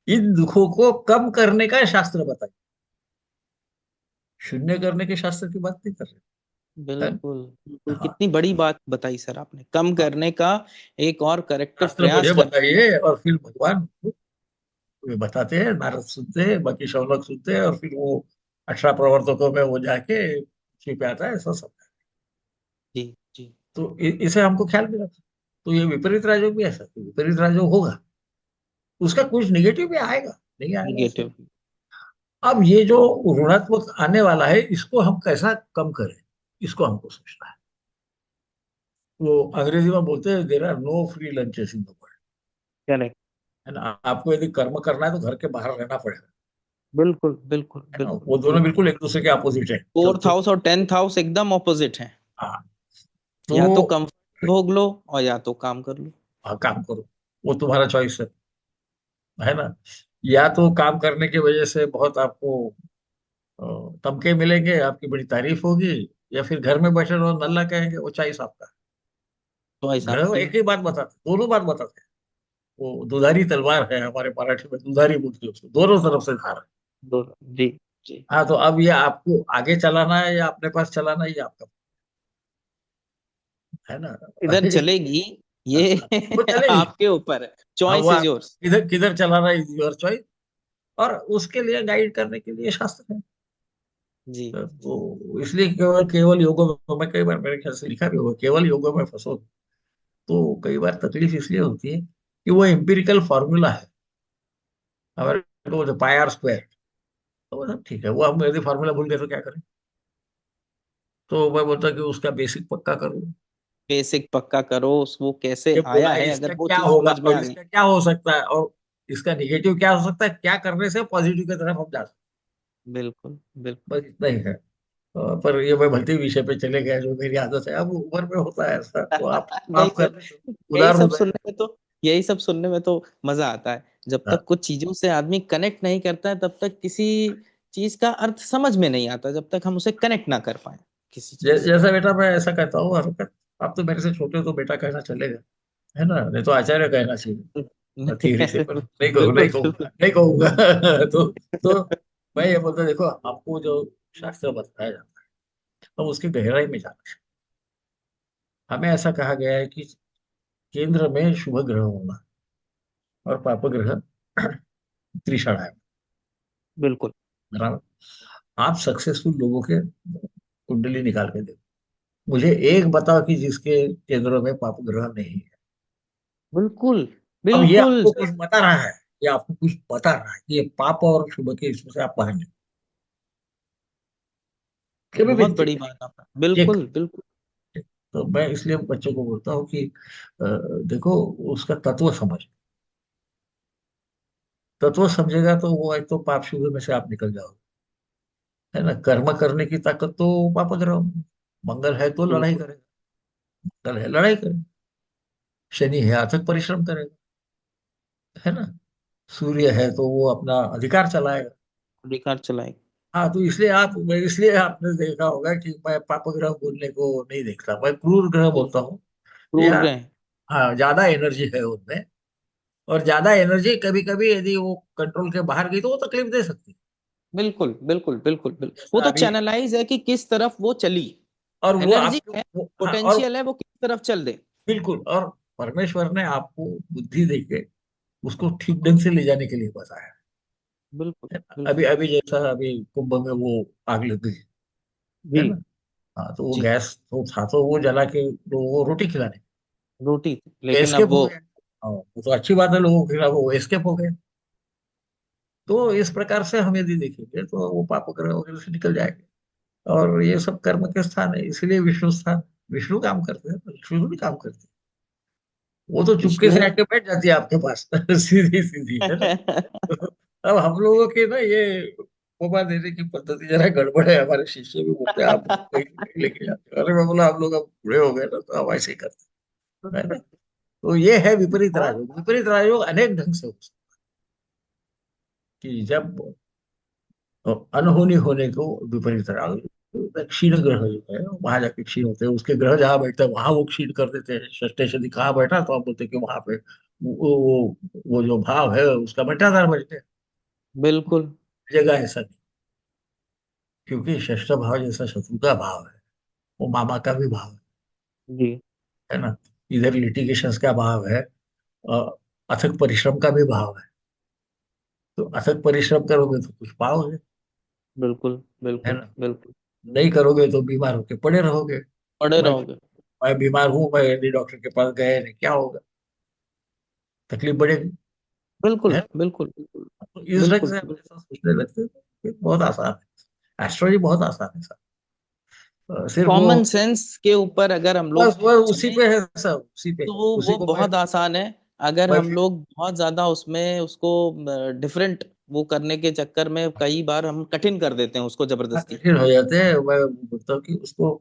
Speaker 2: इन दुखों को कम करने का शास्त्र बताइए। शून्य करने के शास्त्र की बात नहीं कर रहे हैं।
Speaker 1: बिल्कुल बिल्कुल,
Speaker 2: हाँ।
Speaker 1: कितनी बड़ी बात बताई सर आपने, कम
Speaker 2: हाँ,
Speaker 1: करने का एक और करेक्टिव
Speaker 2: शास्त्र
Speaker 1: प्रयास
Speaker 2: मुझे
Speaker 1: कर।
Speaker 2: बताइए, और फिर भगवान वे बताते हैं, नारद सुनते हैं, बाकी शौनक सुनते हैं, और फिर वो 18 प्रवर्तकों में वो जाके पृथ्वी पे आता है, ऐसा सब।
Speaker 1: जी जी।
Speaker 2: तो इसे हमको ख्याल में रखना। तो ये विपरीत राजयोग भी ऐसा, तो विपरीत राजयोग होगा, उसका कुछ निगेटिव भी आएगा, नहीं आएगा ऐसे
Speaker 1: निगेटिव।
Speaker 2: नहीं। अब ये जो ऋणात्मक आने वाला है, इसको हम कैसा कम करें, इसको हमको सोचना है। वो अंग्रेजी में बोलते हैं, there are no free lunches in the world.
Speaker 1: Correct.
Speaker 2: है ना? आपको यदि कर्म करना है तो घर के बाहर रहना पड़ेगा।
Speaker 1: बिल्कुल बिल्कुल
Speaker 2: है ना?
Speaker 1: बिल्कुल
Speaker 2: वो दोनों
Speaker 1: बिल्कुल।
Speaker 2: बिल्कुल एक दूसरे के अपोजिट है,
Speaker 1: फोर्थ हाउस और टेंथ हाउस एकदम ऑपोजिट है।
Speaker 2: हाँ।
Speaker 1: या तो
Speaker 2: तो
Speaker 1: कंफर्ट भोग लो और या तो काम कर लो।
Speaker 2: हाँ, काम करो, वो तुम्हारा चॉइस है ना? या तो काम करने की वजह से बहुत आपको अ, तमके मिलेंगे, आपकी बड़ी तारीफ होगी, या फिर घर में बैठे रहो नल्ला कहेंगे, वो चॉइस आपका।
Speaker 1: चॉइस
Speaker 2: ग्रह
Speaker 1: आपकी
Speaker 2: एक
Speaker 1: है।
Speaker 2: ही बात बताते, दोनों बात बताते हैं। वो दुधारी तलवार है, हमारे मराठी में दुधारी बोलते हैं उसको, दोनों तरफ से धार है।
Speaker 1: दो। जी जी।
Speaker 2: हाँ, तो अब ये आपको आगे चलाना है या अपने पास चलाना है, ये आपका है ना?
Speaker 1: इधर चलेगी ये
Speaker 2: वो चलेगी।
Speaker 1: आपके ऊपर है,
Speaker 2: हाँ, वो
Speaker 1: चॉइस इज
Speaker 2: आप
Speaker 1: योर्स।
Speaker 2: किधर किधर चलाना है, योर चॉइस। और उसके लिए गाइड करने के लिए शास्त्र है।
Speaker 1: जी जी।
Speaker 2: तो इसलिए केवल केवल योगों में, मैं कई बार मेरे ख्याल से लिखा भी होगा, केवल योगों में फंसो तो कई बार तकलीफ इसलिए होती है कि वो एम्पिरिकल फॉर्मूला है। हमारे को जो पाई आर स्क्वायर, तो वो सब ठीक है, वो हम यदि फॉर्मूला भूल गए तो क्या करें? तो मैं बोलता कि उसका बेसिक पक्का करो।
Speaker 1: बेसिक पक्का करो, वो कैसे
Speaker 2: ये बोला
Speaker 1: आया
Speaker 2: है,
Speaker 1: है, अगर
Speaker 2: इसका
Speaker 1: वो
Speaker 2: क्या
Speaker 1: चीज
Speaker 2: होगा
Speaker 1: समझ में
Speaker 2: और
Speaker 1: आ गई।
Speaker 2: इसका क्या हो सकता है, और इसका निगेटिव क्या हो सकता है, क्या करने से पॉजिटिव की तरफ हम जा सकते
Speaker 1: बिल्कुल
Speaker 2: हैं,
Speaker 1: बिल्कुल।
Speaker 2: बस इतना ही है। पर ये मैं भलती विषय पे चले गया, जो मेरी आदत है, अब उम्र में होता है ऐसा, तो आप
Speaker 1: नहीं
Speaker 2: माफ कर
Speaker 1: सर,
Speaker 2: दें,
Speaker 1: यही
Speaker 2: उदार
Speaker 1: सब
Speaker 2: हृदय
Speaker 1: सुनने में तो यही सब सुनने में तो मजा आता है। जब
Speaker 2: है।
Speaker 1: तक कुछ चीजों से आदमी कनेक्ट नहीं करता है तब तक किसी चीज का अर्थ समझ में नहीं आता, जब तक हम उसे कनेक्ट ना कर पाए किसी चीज से।
Speaker 2: जैसा बेटा मैं ऐसा कहता हूँ हर वक्त, आप तो मेरे से छोटे हो तो बेटा कहना चलेगा, है ना? नहीं तो आचार्य कहना चाहिए, थियरी से, पर नहीं कहूँ, नहीं
Speaker 1: बिल्कुल
Speaker 2: कहूंगा,
Speaker 1: बिल्कुल।
Speaker 2: नहीं कहूंगा। तो मैं ये बोलता, देखो आपको जो शास्त्र बताया जाता है, तो उसकी गहराई में जाना है। हमें ऐसा कहा गया है कि केंद्र में शुभ ग्रह होना और पाप ग्रह त्रिषणाएं,
Speaker 1: बिल्कुल
Speaker 2: बराबर। आप सक्सेसफुल लोगों के कुंडली निकाल के देखो, मुझे एक बताओ कि जिसके केंद्रों में पाप ग्रह नहीं है।
Speaker 1: बिल्कुल
Speaker 2: अब ये
Speaker 1: बिल्कुल
Speaker 2: आपको कुछ
Speaker 1: सर।
Speaker 2: बता रहा है, ये आपको कुछ बता रहा है कि ये पाप और शुभ के इसमें से आप बाहर निकलो, कभी भी
Speaker 1: बहुत
Speaker 2: नहीं
Speaker 1: बड़ी
Speaker 2: टिकेंगे।
Speaker 1: बात आपने,
Speaker 2: ये
Speaker 1: बिल्कुल बिल्कुल।
Speaker 2: तो मैं इसलिए बच्चों को बोलता हूँ कि देखो, उसका तत्व समझ, तत्व समझेगा तो वो एक तो पाप शुभ में से आप निकल जाओगे। है ना? कर्म करने की ताकत तो पाप ग्रह में। मंगल है तो लड़ाई
Speaker 1: बिल्कुल
Speaker 2: करेगा, मंगल है लड़ाई करेगा, शनि है अथक परिश्रम करेगा, है ना? सूर्य है तो वो अपना अधिकार चलाएगा।
Speaker 1: अधिकार चलाए।
Speaker 2: हाँ, तो इसलिए आपने देखा होगा कि मैं पाप ग्रह बोलने को नहीं देखता, मैं क्रूर ग्रह बोलता हूँ।
Speaker 1: क्रूर
Speaker 2: या
Speaker 1: ग्रह।
Speaker 2: हाँ, ज्यादा एनर्जी है उनमें, और ज्यादा एनर्जी कभी कभी यदि वो कंट्रोल के बाहर गई तो वो तकलीफ दे सकती है।
Speaker 1: बिल्कुल बिल्कुल बिल्कुल बिल्कुल, वो
Speaker 2: जैसा
Speaker 1: तो
Speaker 2: अभी,
Speaker 1: चैनलाइज है कि किस तरफ वो चली।
Speaker 2: और वो
Speaker 1: एनर्जी
Speaker 2: आपको
Speaker 1: है,
Speaker 2: हाँ, और
Speaker 1: पोटेंशियल है, वो किस तरफ चल दे।
Speaker 2: बिल्कुल, और परमेश्वर ने आपको बुद्धि देके उसको ठीक ढंग से ले जाने के लिए बताया
Speaker 1: बिल्कुल
Speaker 2: है ना? अभी
Speaker 1: बिल्कुल।
Speaker 2: अभी जैसा अभी कुंभ में वो आग लग गई, है
Speaker 1: जी
Speaker 2: ना? हाँ, तो वो
Speaker 1: जी।
Speaker 2: गैस तो था, तो वो जला के लोगों को रोटी खिलाने,
Speaker 1: रोटी थी, लेकिन अब
Speaker 2: एस्केप हो
Speaker 1: वो।
Speaker 2: गए। हाँ, वो तो अच्छी बात है, लोगों के खिलाफ वो एस्केप हो गए। तो इस प्रकार से हम यदि देखेंगे तो वो पाप ग्रह वगैरह से निकल जाएंगे, और ये सब कर्म के स्थान है, इसलिए विष्णु स्थान, विष्णु काम करते हैं तो विष्णु भी काम करते हैं। वो तो चुपके
Speaker 1: विष्णु।
Speaker 2: से आके बैठ जाती है आपके पास, सीधी सीधी, है ना? तो अब हम लोगों की ना ये उपमा देने की पद्धति जरा गड़बड़ है, हमारे शिष्य भी बोलते हैं आप कहीं कहीं लेके जाते हो। अरे मैं बोला, हम लोग अब बूढ़े हो गए ना, तो हम ऐसे ही करते हैं, है ना? तो ये है विपरीत
Speaker 1: और
Speaker 2: राजयोग। विपरीत राजयोग अनेक ढंग से हो सकता है, कि जब अनहोनी होने को विपरीत राजयोग, तो क्षीण ग्रह जो है वहां जाके क्षीण होते हैं, उसके ग्रह जहां बैठते हैं वहां वो क्षीण कर देते हैं। षष्ठे शनि कहाँ बैठा तो हम बोलते हैं कि वहां पे वो जो भाव है उसका बंटाधार बजटे
Speaker 1: बिल्कुल।
Speaker 2: जगह ऐसा नहीं, क्योंकि षष्ठ भाव जैसा शत्रु का भाव है, वो मामा का भी भाव
Speaker 1: जी।
Speaker 2: है ना। इधर लिटिगेशंस का भाव है, अ, अथक परिश्रम का भी भाव है। तो अथक परिश्रम करोगे तो कुछ पाओगे,
Speaker 1: बिल्कुल
Speaker 2: है
Speaker 1: बिल्कुल
Speaker 2: ना।
Speaker 1: बिल्कुल।
Speaker 2: नहीं करोगे तो बीमार होके पड़े रहोगे।
Speaker 1: पढ़े
Speaker 2: मैं
Speaker 1: रहोगे।
Speaker 2: मैं बीमार हूँ, मैं यदि डॉक्टर के पास गए नहीं, क्या होगा, तकलीफ बढ़ेगी,
Speaker 1: बिल्कुल
Speaker 2: है।
Speaker 1: बिल्कुल बिल्कुल
Speaker 2: तो इस ढंग
Speaker 1: बिल्कुल
Speaker 2: से हम
Speaker 1: बिल्कुल।
Speaker 2: ऐसा सोचने लगते हैं तो ये बहुत आसान है, एस्ट्रोलॉजी बहुत आसान है सर। सिर्फ वो,
Speaker 1: कॉमन सेंस के ऊपर अगर हम लोग
Speaker 2: बस वो उसी
Speaker 1: चले
Speaker 2: पे है सब, उसी पे,
Speaker 1: तो
Speaker 2: उसी
Speaker 1: वो
Speaker 2: को
Speaker 1: बहुत आसान है। अगर
Speaker 2: मैं
Speaker 1: हम
Speaker 2: फिर
Speaker 1: लोग बहुत ज्यादा उसमें उसको डिफरेंट वो करने के चक्कर में कई बार हम कठिन कर देते हैं उसको
Speaker 2: हाँ,
Speaker 1: जबरदस्ती।
Speaker 2: कठिन हो जाते हैं। मैं बोलता हूँ कि उसको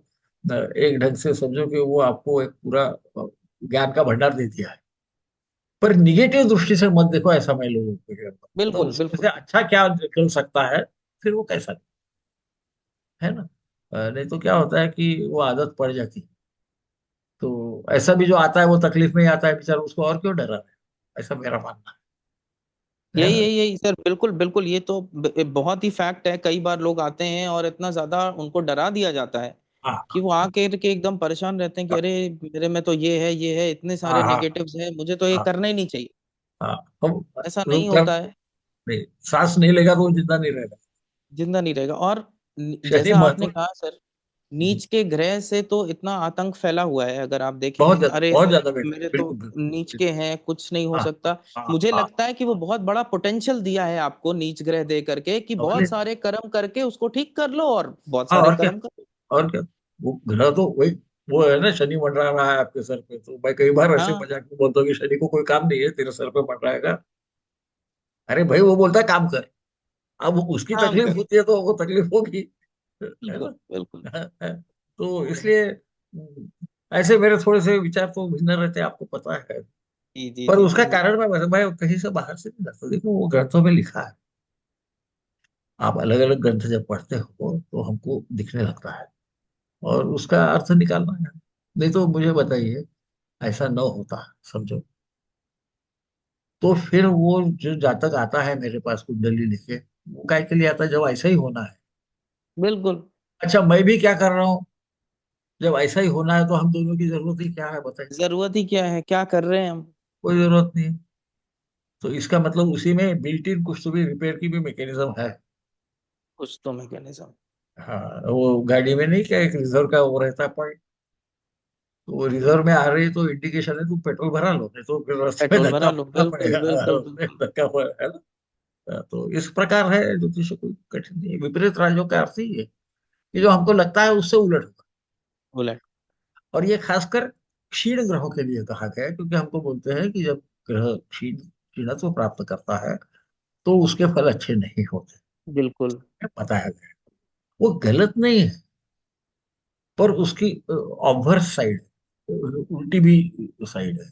Speaker 2: एक ढंग से समझो कि वो आपको एक पूरा ज्ञान का भंडार दे दिया है, पर निगेटिव दृष्टि से मत देखो, ऐसा मैं लोगों को कहता हूँ। मतलब
Speaker 1: बिल्कुल
Speaker 2: उसमें से
Speaker 1: बिल्कुल
Speaker 2: अच्छा क्या निकल सकता है, फिर वो कैसा, है ना। नहीं तो क्या होता है कि वो आदत पड़ जाती है। तो ऐसा भी जो आता है वो तकलीफ में ही आता है बेचारा, उसको और क्यों डरा है, ऐसा मेरा मानना है
Speaker 1: यही
Speaker 2: ना।
Speaker 1: यही यही सर, बिल्कुल बिल्कुल। ये तो बहुत ही फैक्ट है। कई बार लोग आते हैं और इतना ज्यादा उनको डरा दिया जाता है
Speaker 2: हाँ
Speaker 1: कि वो आके के एकदम परेशान रहते हैं कि अरे मेरे में तो ये है, इतने
Speaker 2: हाँ
Speaker 1: सारे
Speaker 2: हाँ
Speaker 1: नेगेटिव्स हैं, मुझे तो ये
Speaker 2: हाँ
Speaker 1: करना ही नहीं चाहिए।
Speaker 2: हाँ। हम
Speaker 1: ऐसा
Speaker 2: वो
Speaker 1: नहीं
Speaker 2: कर
Speaker 1: होता है।
Speaker 2: नहीं, सांस नहीं लेगा तो वो जिंदा नहीं रहेगा।
Speaker 1: जिंदा नहीं रहेगा। और
Speaker 2: शनि
Speaker 1: जैसा आपने
Speaker 2: महत्व,
Speaker 1: कहा सर, नीच के ग्रह से तो इतना आतंक फैला हुआ है, अगर आप देखें अरे
Speaker 2: बहुत ज्यादा बेटा,
Speaker 1: मेरे तो
Speaker 2: बिल्कुल बिल्कुल
Speaker 1: नीच के
Speaker 2: बिल्कुल।
Speaker 1: हैं, कुछ नहीं हो
Speaker 2: हाँ
Speaker 1: सकता।
Speaker 2: हाँ
Speaker 1: मुझे
Speaker 2: हाँ
Speaker 1: लगता है कि वो बहुत बड़ा पोटेंशियल दिया है आपको नीच ग्रह दे करके कि
Speaker 2: हाँ
Speaker 1: बहुत सारे कर्म करके उसको ठीक कर लो और बहुत
Speaker 2: हाँ,
Speaker 1: सारे
Speaker 2: और क्या,
Speaker 1: कर्म करो।
Speaker 2: और क्या। वो ग्रह तो वही, वो है ना, शनि मंडरा रहा है आपके सर पे, तो मैं कई बार ऐसे
Speaker 1: हाँ,
Speaker 2: मजाक में बोलता हूँ कि शनि को कोई काम नहीं है, तेरे सर पे मंडराएगा। अरे भाई, वो बोलता है काम कर, अब उसकी
Speaker 1: काम
Speaker 2: तकलीफ
Speaker 1: कर।
Speaker 2: होती है तो वो तकलीफ होगी, है
Speaker 1: बिल्कुल
Speaker 2: ना।
Speaker 1: बिल्कुल।
Speaker 2: तो इसलिए ऐसे मेरे थोड़े से विचार तो भिन्न रहते हैं, आपको पता है।
Speaker 1: जी जी
Speaker 2: पर
Speaker 1: जी
Speaker 2: उसका
Speaker 1: जी जी।
Speaker 2: कारण मैं कहीं से बाहर से नहीं लाता, देखो वो ग्रंथों में लिखा है। आप अलग अलग ग्रंथ जब पढ़ते हो तो हमको दिखने लगता है, और उसका अर्थ निकालना है। नहीं तो मुझे बताइए, ऐसा न होता, समझो, तो फिर वो जो जातक आता है मेरे पास कुंडली लेके, वो काय के लिए आता है, जब ऐसा ही होना है।
Speaker 1: बिल्कुल।
Speaker 2: अच्छा, मैं भी क्या कर रहा हूँ, जब ऐसा ही होना है तो हम दोनों की जरूरत ही क्या है, बताइए।
Speaker 1: जरूरत ही क्या है, क्या कर रहे हैं हम।
Speaker 2: कोई जरूरत नहीं है। तो इसका मतलब उसी में बिल्ट इन कुछ तो भी रिपेयर की भी मैकेनिज्म है।
Speaker 1: कुछ तो मैकेनिज्म।
Speaker 2: हाँ, वो गाड़ी में नहीं क्या, एक रिजर्व का वो रहता है पॉइंट, तो वो रिजर्व में आ रही है तो इंडिकेशन है, तुम पेट्रोल भरा लो, नहीं तो फिर रास्ते में
Speaker 1: पेट्रोल
Speaker 2: धक्का
Speaker 1: भरा लो,
Speaker 2: मारना
Speaker 1: बिल्कुल
Speaker 2: पड़ेगा।
Speaker 1: बिल्कुल
Speaker 2: रास्ते में
Speaker 1: बिल्कुल।
Speaker 2: धक्का है ना। तो इस प्रकार है ज्योतिष, कोई कठिन नहीं है। विपरीत राजयोग का अर्थ ही है कि जो हमको लगता है उससे उलट होगा।
Speaker 1: बुलेट।
Speaker 2: और ये खासकर क्षीण ग्रहों के लिए कहा गया है, क्योंकि हमको बोलते हैं कि जब ग्रह क्षीणत्व प्राप्त करता है तो उसके फल अच्छे नहीं होते,
Speaker 1: बिल्कुल
Speaker 2: पता है। वो गलत नहीं है, पर उसकी ऑब्वर्स साइड, उल्टी भी साइड है,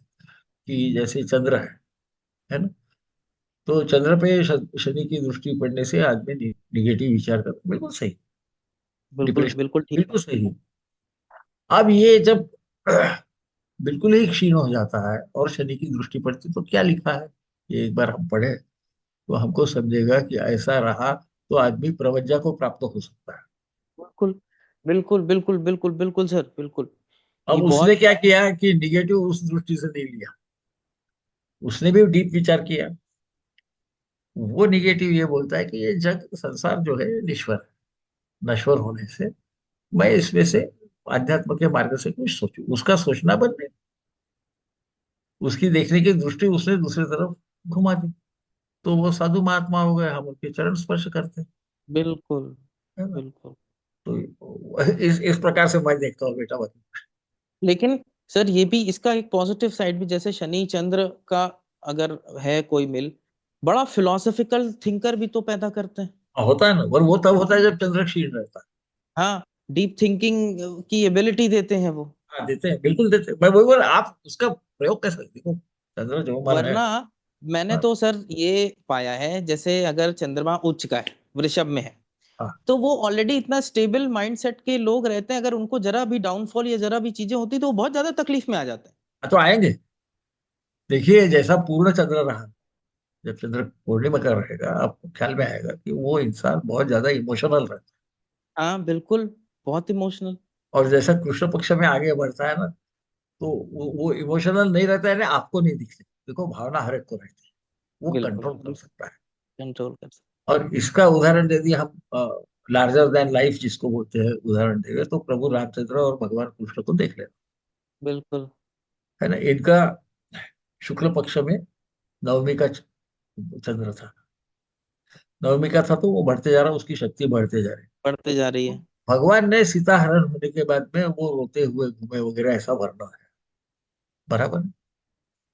Speaker 2: कि जैसे चंद्र है ना। तो चंद्र पे शनि की दृष्टि पड़ने से आदमी निगेटिव विचार करता, बिल्कुल सही,
Speaker 1: बिल्कुल
Speaker 2: डिप्रेशन,
Speaker 1: बिल्कुल ठीक है।
Speaker 2: बिल्कुल सही। अब ये जब बिल्कुल ही क्षीण हो जाता है और शनि की दृष्टि पड़ती तो क्या लिखा है, ये एक बार हम पढ़े तो हमको समझेगा कि ऐसा रहा तो आदमी प्रवज्ञा को प्राप्त हो सकता है।
Speaker 1: बिल्कुल बिल्कुल बिल्कुल बिल्कुल बिल्कुल सर, बिल्कुल। ये
Speaker 2: अब उसने
Speaker 1: बहुत।
Speaker 2: क्या किया कि निगेटिव उस दृष्टि से नहीं लिया, उसने भी डीप विचार किया। वो निगेटिव ये बोलता है कि ये जग संसार जो है नश्वर है, नश्वर होने से मैं इसमें से अध्यात्म के मार्ग से कुछ सोचूं, उसका सोचना बंद है, उसकी देखने की दृष्टि उसने दूसरी तरफ घुमा दी, तो वो साधु महात्मा हो गए, हम उनके चरण स्पर्श करते हैं,
Speaker 1: बिल्कुल
Speaker 2: है ना।
Speaker 1: बिल्कुल।
Speaker 2: तो इस प्रकार से मैं देखता हूँ बेटा, बता।
Speaker 1: लेकिन सर ये भी इसका एक पॉजिटिव साइड भी, जैसे शनि चंद्र का अगर है कोई मिल, बड़ा फिलोसफिकल थिंकर भी तो पैदा करते हैं।
Speaker 2: होता है ना, और वो तब होता है जब चंद्र क्षीण रहता है।
Speaker 1: हाँ, डीप थिंकिंग की एबिलिटी देते हैं वो।
Speaker 2: हाँ, देते हैं, बिल्कुल देते हैं। मैं वही बोल, आप उसका प्रयोग कैसे देखो, चंद्र जो मन है।
Speaker 1: वरना मैंने
Speaker 2: हाँ
Speaker 1: तो सर ये पाया है, जैसे अगर चंद्रमा उच्च का है, वृषभ में है,
Speaker 2: हाँ
Speaker 1: तो वो ऑलरेडी इतना स्टेबल माइंडसेट के लोग रहते हैं, अगर उनको जरा भी डाउनफॉल या जरा भी चीजें होती तो वो बहुत ज्यादा तकलीफ में आ जाते हैं।
Speaker 2: तो आएंगे, देखिए जैसा पूर्ण चंद्र रहा, जब चंद्र पूर्णिमा का रहेगा आपको ख्याल में आएगा कि वो इंसान बहुत ज्यादा इमोशनल रहता है।
Speaker 1: हाँ बिल्कुल, बहुत इमोशनल।
Speaker 2: और जैसा कृष्ण पक्ष में आगे बढ़ता है ना, तो वो इमोशनल नहीं रहता है ना, आपको नहीं दिखती। देखो भावना हर एक को रहती है, वो
Speaker 1: बिल्कुल
Speaker 2: कंट्रोल कर
Speaker 1: बिल्कुल,
Speaker 2: सकता है।
Speaker 1: कंट्रोल कर सकते।
Speaker 2: और इसका उदाहरण यदि हम लार्जर देन लाइफ जिसको बोलते हैं उदाहरण देंगे, तो प्रभु रामचंद्र और भगवान कृष्ण को देख लेना।
Speaker 1: बिल्कुल।
Speaker 2: है ना, इनका शुक्ल पक्ष में नवमी का चंद्र था। नवमी का था तो वो बढ़ते जा रहा, उसकी शक्ति बढ़ते जा रही।
Speaker 1: बढ़ते जा रही है।
Speaker 2: भगवान ने सीता हरण होने के बाद में वो रोते हुए घूमे वगैरह, ऐसा वर्णन है। बराबर है?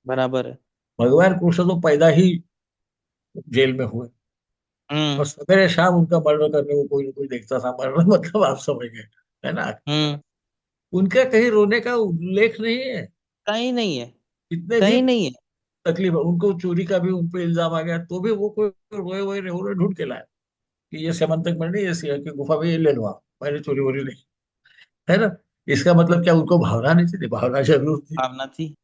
Speaker 1: बराबर है।
Speaker 2: भगवान कृष्ण तो पैदा ही जेल में हुए, और
Speaker 1: हम्म।
Speaker 2: सवेरे शाम उनका मर्डर करने को कोई ना कोई देखता था। मर्डर मतलब आप समझ गए, है ना।
Speaker 1: हम्म।
Speaker 2: उनका कहीं रोने का उल्लेख नहीं है।
Speaker 1: कहीं नहीं है।
Speaker 2: इतने भी
Speaker 1: कहीं नहीं है।
Speaker 2: तकलीफ है उनको, चोरी का भी उन पे इल्जाम आ गया, तो भी वो कोई रोए वोए नहीं, ढूंढ के लाया कि ये स्यमंतक मणि, ये सिंह की गुफा में ये ले लो आप, मैंने चोरी वोरी नहीं। है ना। इसका मतलब क्या उनको भावना नहीं थी? भावना जरूर थी।
Speaker 1: भावना थी।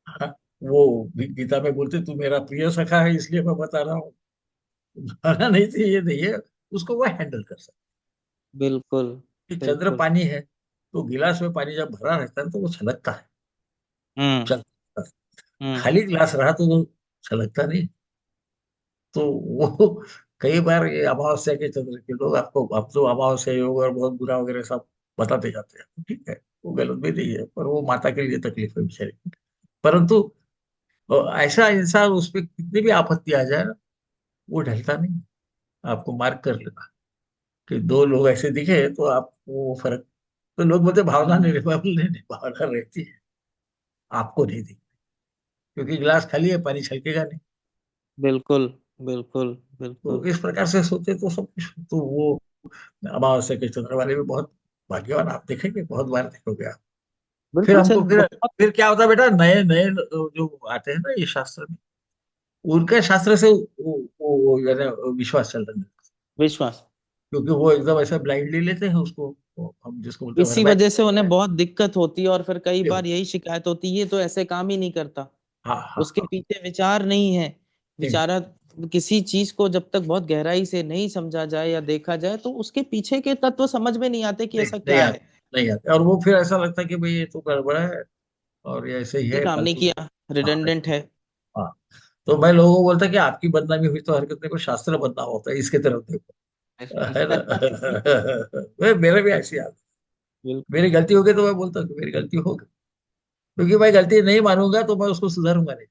Speaker 2: हाँ, वो गीता में बोलते तू मेरा प्रिय सखा है इसलिए मैं बता रहा हूँ। भावना नहीं थी, ये नहीं है। उसको वो हैंडल कर सकता।
Speaker 1: बिल्कुल
Speaker 2: कि चंद्र
Speaker 1: बिल्कुल।
Speaker 2: पानी है, तो गिलास में पानी जब भरा रहता है तो वो छलकता है,
Speaker 1: हम्म।
Speaker 2: चलता है।
Speaker 1: हम्म।
Speaker 2: खाली गिलास रहा तो वो छलकता नहीं। तो वो कई बार ये अमावस्या के चंद्र के लोग आपको, अब तो अमावस्या योग और बहुत बुरा वगैरह सब बताते जाते हैं, तो ठीक है, वो गलत भी नहीं है, पर वो माता के लिए तकलीफ है बेचारी। परंतु ऐसा इंसान, उस पर कितनी भी आपत्ति आ जाए ना, वो ढलता नहीं। आपको मार्क कर लेना कि दो लोग ऐसे दिखे तो आपको वो फर्क। तो लोग बोलते भावना नहीं रहती, मैं बोला, नहीं नहीं, भावना रहती है, आपको नहीं दिखती, क्योंकि गिलास खाली है, पानी छलकेगा नहीं।
Speaker 1: बिल्कुल बिल्कुल।
Speaker 2: तो
Speaker 1: बिल्कुल
Speaker 2: इस प्रकार से सोचे तो सब कुछ, तो वो अमावस्या के चंद्र वाले भी बहुत भाग्यवान, आप देखेंगे बहुत बार देखोगे आप। फिर
Speaker 1: बिल्कुल सर,
Speaker 2: हमको
Speaker 1: बहुत।
Speaker 2: फिर क्या होता है बेटा, नए नए जो आते हैं ना ये शास्त्र में, उनके शास्त्र से वो यानी विश्वास चलता है।
Speaker 1: विश्वास।
Speaker 2: क्योंकि वो एकदम ऐसा ब्लाइंडली लेते हैं उसको, वो हम जिसको बोलते हैं
Speaker 1: इसी
Speaker 2: वर्बाइज।
Speaker 1: वजह से उन्हें बहुत दिक्कत होती है, और फिर कई
Speaker 2: हाँ
Speaker 1: बार यही शिकायत होती है, ये तो ऐसे काम ही नहीं करता।
Speaker 2: हाँ
Speaker 1: उसके
Speaker 2: हाँ।
Speaker 1: पीछे विचार नहीं है।
Speaker 2: नहीं
Speaker 1: बेचारा किसी चीज को जब तक बहुत गहराई से नहीं समझा जाए या देखा जाए, तो उसके पीछे के तत्व समझ में नहीं आते कि
Speaker 2: नहीं
Speaker 1: ऐसा
Speaker 2: नहीं
Speaker 1: क्या है।
Speaker 2: आते, नहीं आते, और वो फिर ऐसा लगता है कि भाई ये तो गड़बड़ है, और ये ऐसे ही
Speaker 1: ये
Speaker 2: है
Speaker 1: काम नहीं
Speaker 2: फालतू।
Speaker 1: किया,
Speaker 2: हाँ
Speaker 1: रिडंडेंट है।
Speaker 2: हाँ। तो मैं लोगों को बोलता कि आपकी बदनामी हुई तो हरकत देखो, शास्त्र बदनाम होता है, इसके तरफ देखो। है ना। मेरे भी ऐसी आदत।
Speaker 1: बिल्कुल।
Speaker 2: मेरी गलती हो गई तो मैं बोलता हूँ कि मेरी गलती हो गई, क्योंकि मैं गलती नहीं मानूंगा तो मैं उसको सुधारूंगा नहीं।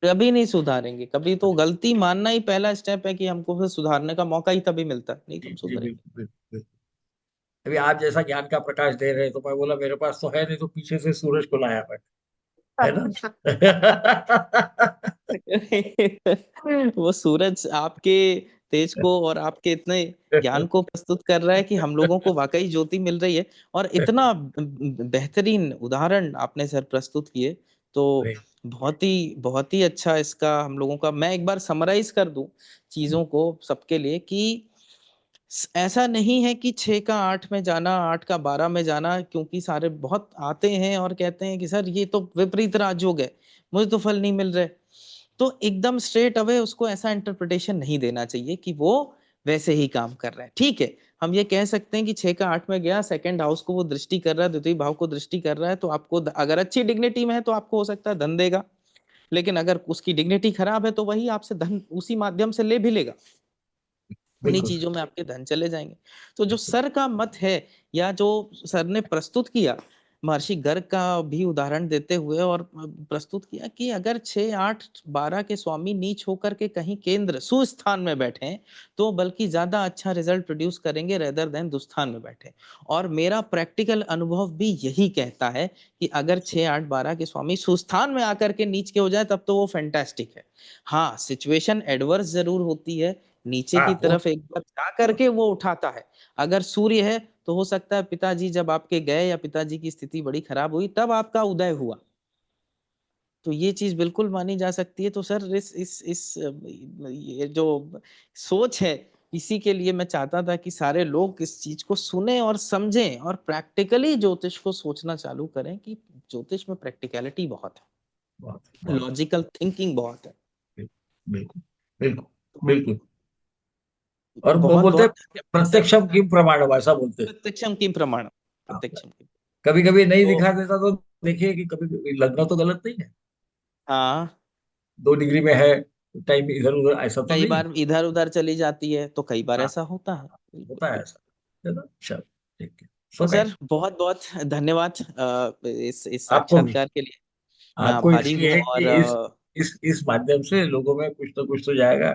Speaker 1: कभी नहीं सुधारेंगे, कभी तो गलती मानना ही पहला स्टेप है, कि हमको फिर सुधारने का मौका ही तभी मिलता है, नहीं
Speaker 2: जी
Speaker 1: तुम
Speaker 2: जी,
Speaker 1: सुधरेंगे।
Speaker 2: बिल्कुल बिल्कुल बिल्कुल। अभी आप जैसा ज्ञान का प्रकाश दे रहे हैं, तो मैं बोला मेरे पास तो है नहीं, तो पीछे से सूरज को लाया मैं। है ना।
Speaker 1: वो सूरज आपके तेज को और आपके इतने ज्ञान को प्रस्तुत कर रहा है कि हम लोगों को वाकई ज्योति मिल रही है। और इतना बेहतरीन उदाहरण आपने सर प्रस्तुत किए। तो
Speaker 2: नहीं,
Speaker 1: बहुत ही अच्छा इसका हम लोगों का, मैं एक बार समराइज कर दूं चीजों को सबके लिए, कि ऐसा नहीं है कि 6 का 8 में जाना, 8 का 12 में जाना, क्योंकि सारे बहुत आते हैं और कहते हैं कि सर ये तो विपरीत राजयोग है, मुझे तो फल नहीं मिल रहे। तो एकदम स्ट्रेट अवे उसको ऐसा इंटरप्रिटेशन नहीं देना चाहिए कि वो वैसे ही काम कर रहा है। ठीक है, हम ये कह सकते हैं कि 6 का 8 में गया, सेकंड हाउस को वो दृष्टि कर रहा है, द्वितीय भाव को दृष्टि कर रहा है, तो आपको अगर अच्छी डिग्निटी में है तो आपको हो सकता है धन देगा। लेकिन अगर उसकी डिग्निटी खराब है तो वही आपसे धन उसी माध्यम से ले भी लेगा, उन्हीं
Speaker 2: बिल्कुल
Speaker 1: चीजों में आपके धन चले जाएंगे। तो जो
Speaker 2: बिल्कुल।
Speaker 1: सर का मत है, या जो सर ने प्रस्तुत किया, महर्षि गर्ग का भी उदाहरण देते हुए, और प्रस्तुत किया कि अगर 6 8 12 के स्वामी नीच होकर के कहीं केंद्र सुस्थान में बैठे हैं, तो बल्कि ज्यादा अच्छा रिजल्ट प्रोड्यूस करेंगे रेदर देन दुस्थान में बैठे। और मेरा प्रैक्टिकल अनुभव भी यही कहता है कि अगर 6 8 12 के स्वामी सुस्थान में आकर के नीच के हो जाए, तब तो वो फैंटास्टिक है। हाँ, सिचुएशन एडवर्स जरूर होती है, नीचे
Speaker 2: हाँ
Speaker 1: की
Speaker 2: वो
Speaker 1: तरफ एक बार जा करके वो उठाता है। अगर सूर्य है तो हो सकता है पिताजी जब आपके गए, या पिताजी की स्थिति बड़ी खराब हुई, तब आपका उदय हुआ। तो ये चीज बिल्कुल मानी जा सकती है। तो सर इस ये जो सोच है, इसी के लिए मैं चाहता था कि सारे लोग इस चीज को सुने और समझें, और प्रैक्टिकली ज्योतिष को सोचना चालू करें कि ज्योतिष में प्रैक्टिकलिटी बहुत है।
Speaker 2: बहुत बहुत।
Speaker 1: लॉजिकल थिंकिंग बहुत है।
Speaker 2: बिल्कुल बिल्कुल
Speaker 1: तो
Speaker 2: बिल्कुल। और वो
Speaker 1: बहुत
Speaker 2: बोलते हैं
Speaker 1: बहुत धन्यवाद सर।
Speaker 2: प्रत्यक्षम किम प्रमाणम, ऐसा बोलते हैं।
Speaker 1: प्रत्यक्षम की प्रमाण, प्रत्यक्षम की।
Speaker 2: कभी कभी नहीं
Speaker 1: तो
Speaker 2: दिखा देता तो देखिए कि कभी कभी लगना तो गलत नहीं है।
Speaker 1: हाँ,
Speaker 2: 2 डिग्री में है, टाइम इधर उधर ऐसा तो
Speaker 1: कई
Speaker 2: नहीं है।
Speaker 1: बार इधर उधर चली जाती है, तो कई बार
Speaker 2: हाँ,
Speaker 1: ऐसा होता है। बिल्कुल
Speaker 2: होता है
Speaker 1: बिल्कुल।
Speaker 2: ऐसा। है ना, चलो, ठीक है।
Speaker 1: तो
Speaker 2: सो
Speaker 1: सर
Speaker 2: काइंड।
Speaker 1: बहुत बहुत धन्यवाद इस
Speaker 2: आपको भी।
Speaker 1: साक्षात्कार के लिए। मैं
Speaker 2: आपको
Speaker 1: आभारी
Speaker 2: इसलिए
Speaker 1: हूँ।
Speaker 2: है
Speaker 1: और
Speaker 2: कि इस माध्यम से लोगों में कुछ ना कुछ तो जाएगा।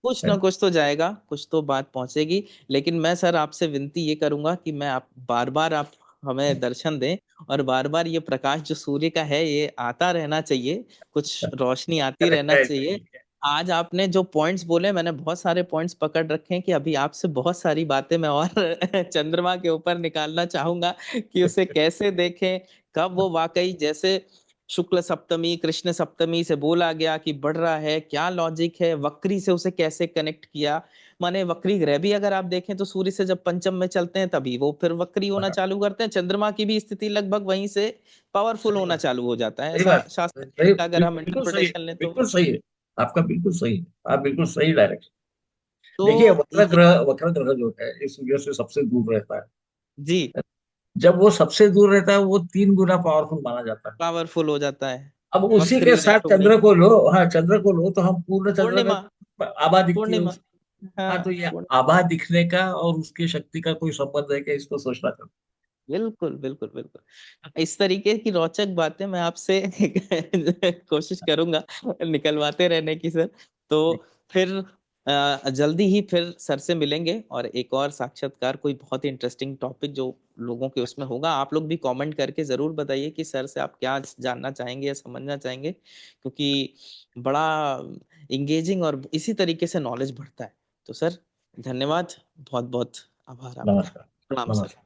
Speaker 1: कुछ
Speaker 2: है
Speaker 1: ना
Speaker 2: ना।
Speaker 1: कुछ तो जाएगा, कुछ तो बात पहुंचेगी। लेकिन मैं सर आपसे विनती ये करूंगा कि मैं आप बार बार आप हमें दर्शन दें, और बार बार ये प्रकाश जो सूर्य का है ये आता रहना चाहिए, कुछ रोशनी आती रहना
Speaker 2: है,
Speaker 1: चाहिए।
Speaker 2: सही है।
Speaker 1: आज आपने जो पॉइंट्स बोले, मैंने बहुत सारे पॉइंट्स पकड़ रखे हैं कि अभी आपसे बहुत सारी बातें मैं और चंद्रमा के ऊपर निकालना चाहूंगा कि उसे कैसे देखें, कब वो वाकई जैसे शुक्ल सप्तमी कृष्ण सप्तमी से बोला गया कि बढ़ रहा है, क्या लॉजिक है, वक्री से उसे कैसे कनेक्ट किया। माने वक्री ग्रह भी अगर आप देखें तो सूर्य से जब पंचम में चलते हैं तभी वो फिर वक्री होना
Speaker 2: हाँ,
Speaker 1: चालू करते हैं, चंद्रमा की भी स्थिति लगभग वहीं से पावरफुल
Speaker 2: सही
Speaker 1: होना
Speaker 2: बात।
Speaker 1: चालू हो जाता है,
Speaker 2: सही
Speaker 1: ऐसा
Speaker 2: बात।
Speaker 1: शास्त्र
Speaker 2: सही,
Speaker 1: का अगर हम
Speaker 2: बिल्कुल सही है।
Speaker 1: इंटरप्रिटेशन लें तो।
Speaker 2: बिल्कुल सही है। आपका बिल्कुल सही है। आप बिल्कुल सही डायरेक्शन।
Speaker 1: तो
Speaker 2: देखिए,
Speaker 1: ये
Speaker 2: वक्र ग्रह जो है इस सूर्य से सबसे दूर रहता
Speaker 1: जी
Speaker 2: है। जब वो सबसे दूर रहता है वो 3 गुना पावरफुल माना जाता है।
Speaker 1: पावरफुल हो जाता है।
Speaker 2: अब उसी के
Speaker 1: वक्री
Speaker 2: साथ
Speaker 1: रेशो ग्रह
Speaker 2: चंद्र को लो। हाँ, चंद्र को लो तो हम पूर्ण चंद्र
Speaker 1: पूर्णिमा,
Speaker 2: में आभा दिखती है
Speaker 1: पूर्णिमा,
Speaker 2: उसकी। हाँ,
Speaker 1: हाँ
Speaker 2: तो ये
Speaker 1: पूर्ण,
Speaker 2: आभा दिखने का और उसकी शक्ति का कोई संबंध है क्या, इसको सोचना चाहिए।
Speaker 1: बिल्कुल बिल्कुल बिल्कुल। इस तरीके की रोचक बातें मैं आपसे कोशिश करूंगा निकलवाते रहने की सर। तो फिर जल्दी ही फिर सर से मिलेंगे, और एक और साक्षात्कार कोई बहुत ही इंटरेस्टिंग टॉपिक जो लोगों के उसमें होगा। आप लोग भी कमेंट करके जरूर बताइए कि सर से आप क्या जानना चाहेंगे या समझना चाहेंगे, क्योंकि बड़ा इंगेजिंग और इसी तरीके से नॉलेज बढ़ता है। तो सर धन्यवाद, बहुत बहुत आभार आपका।
Speaker 2: नमस्कार।
Speaker 1: प्रणाम सर।
Speaker 2: नमस्कार।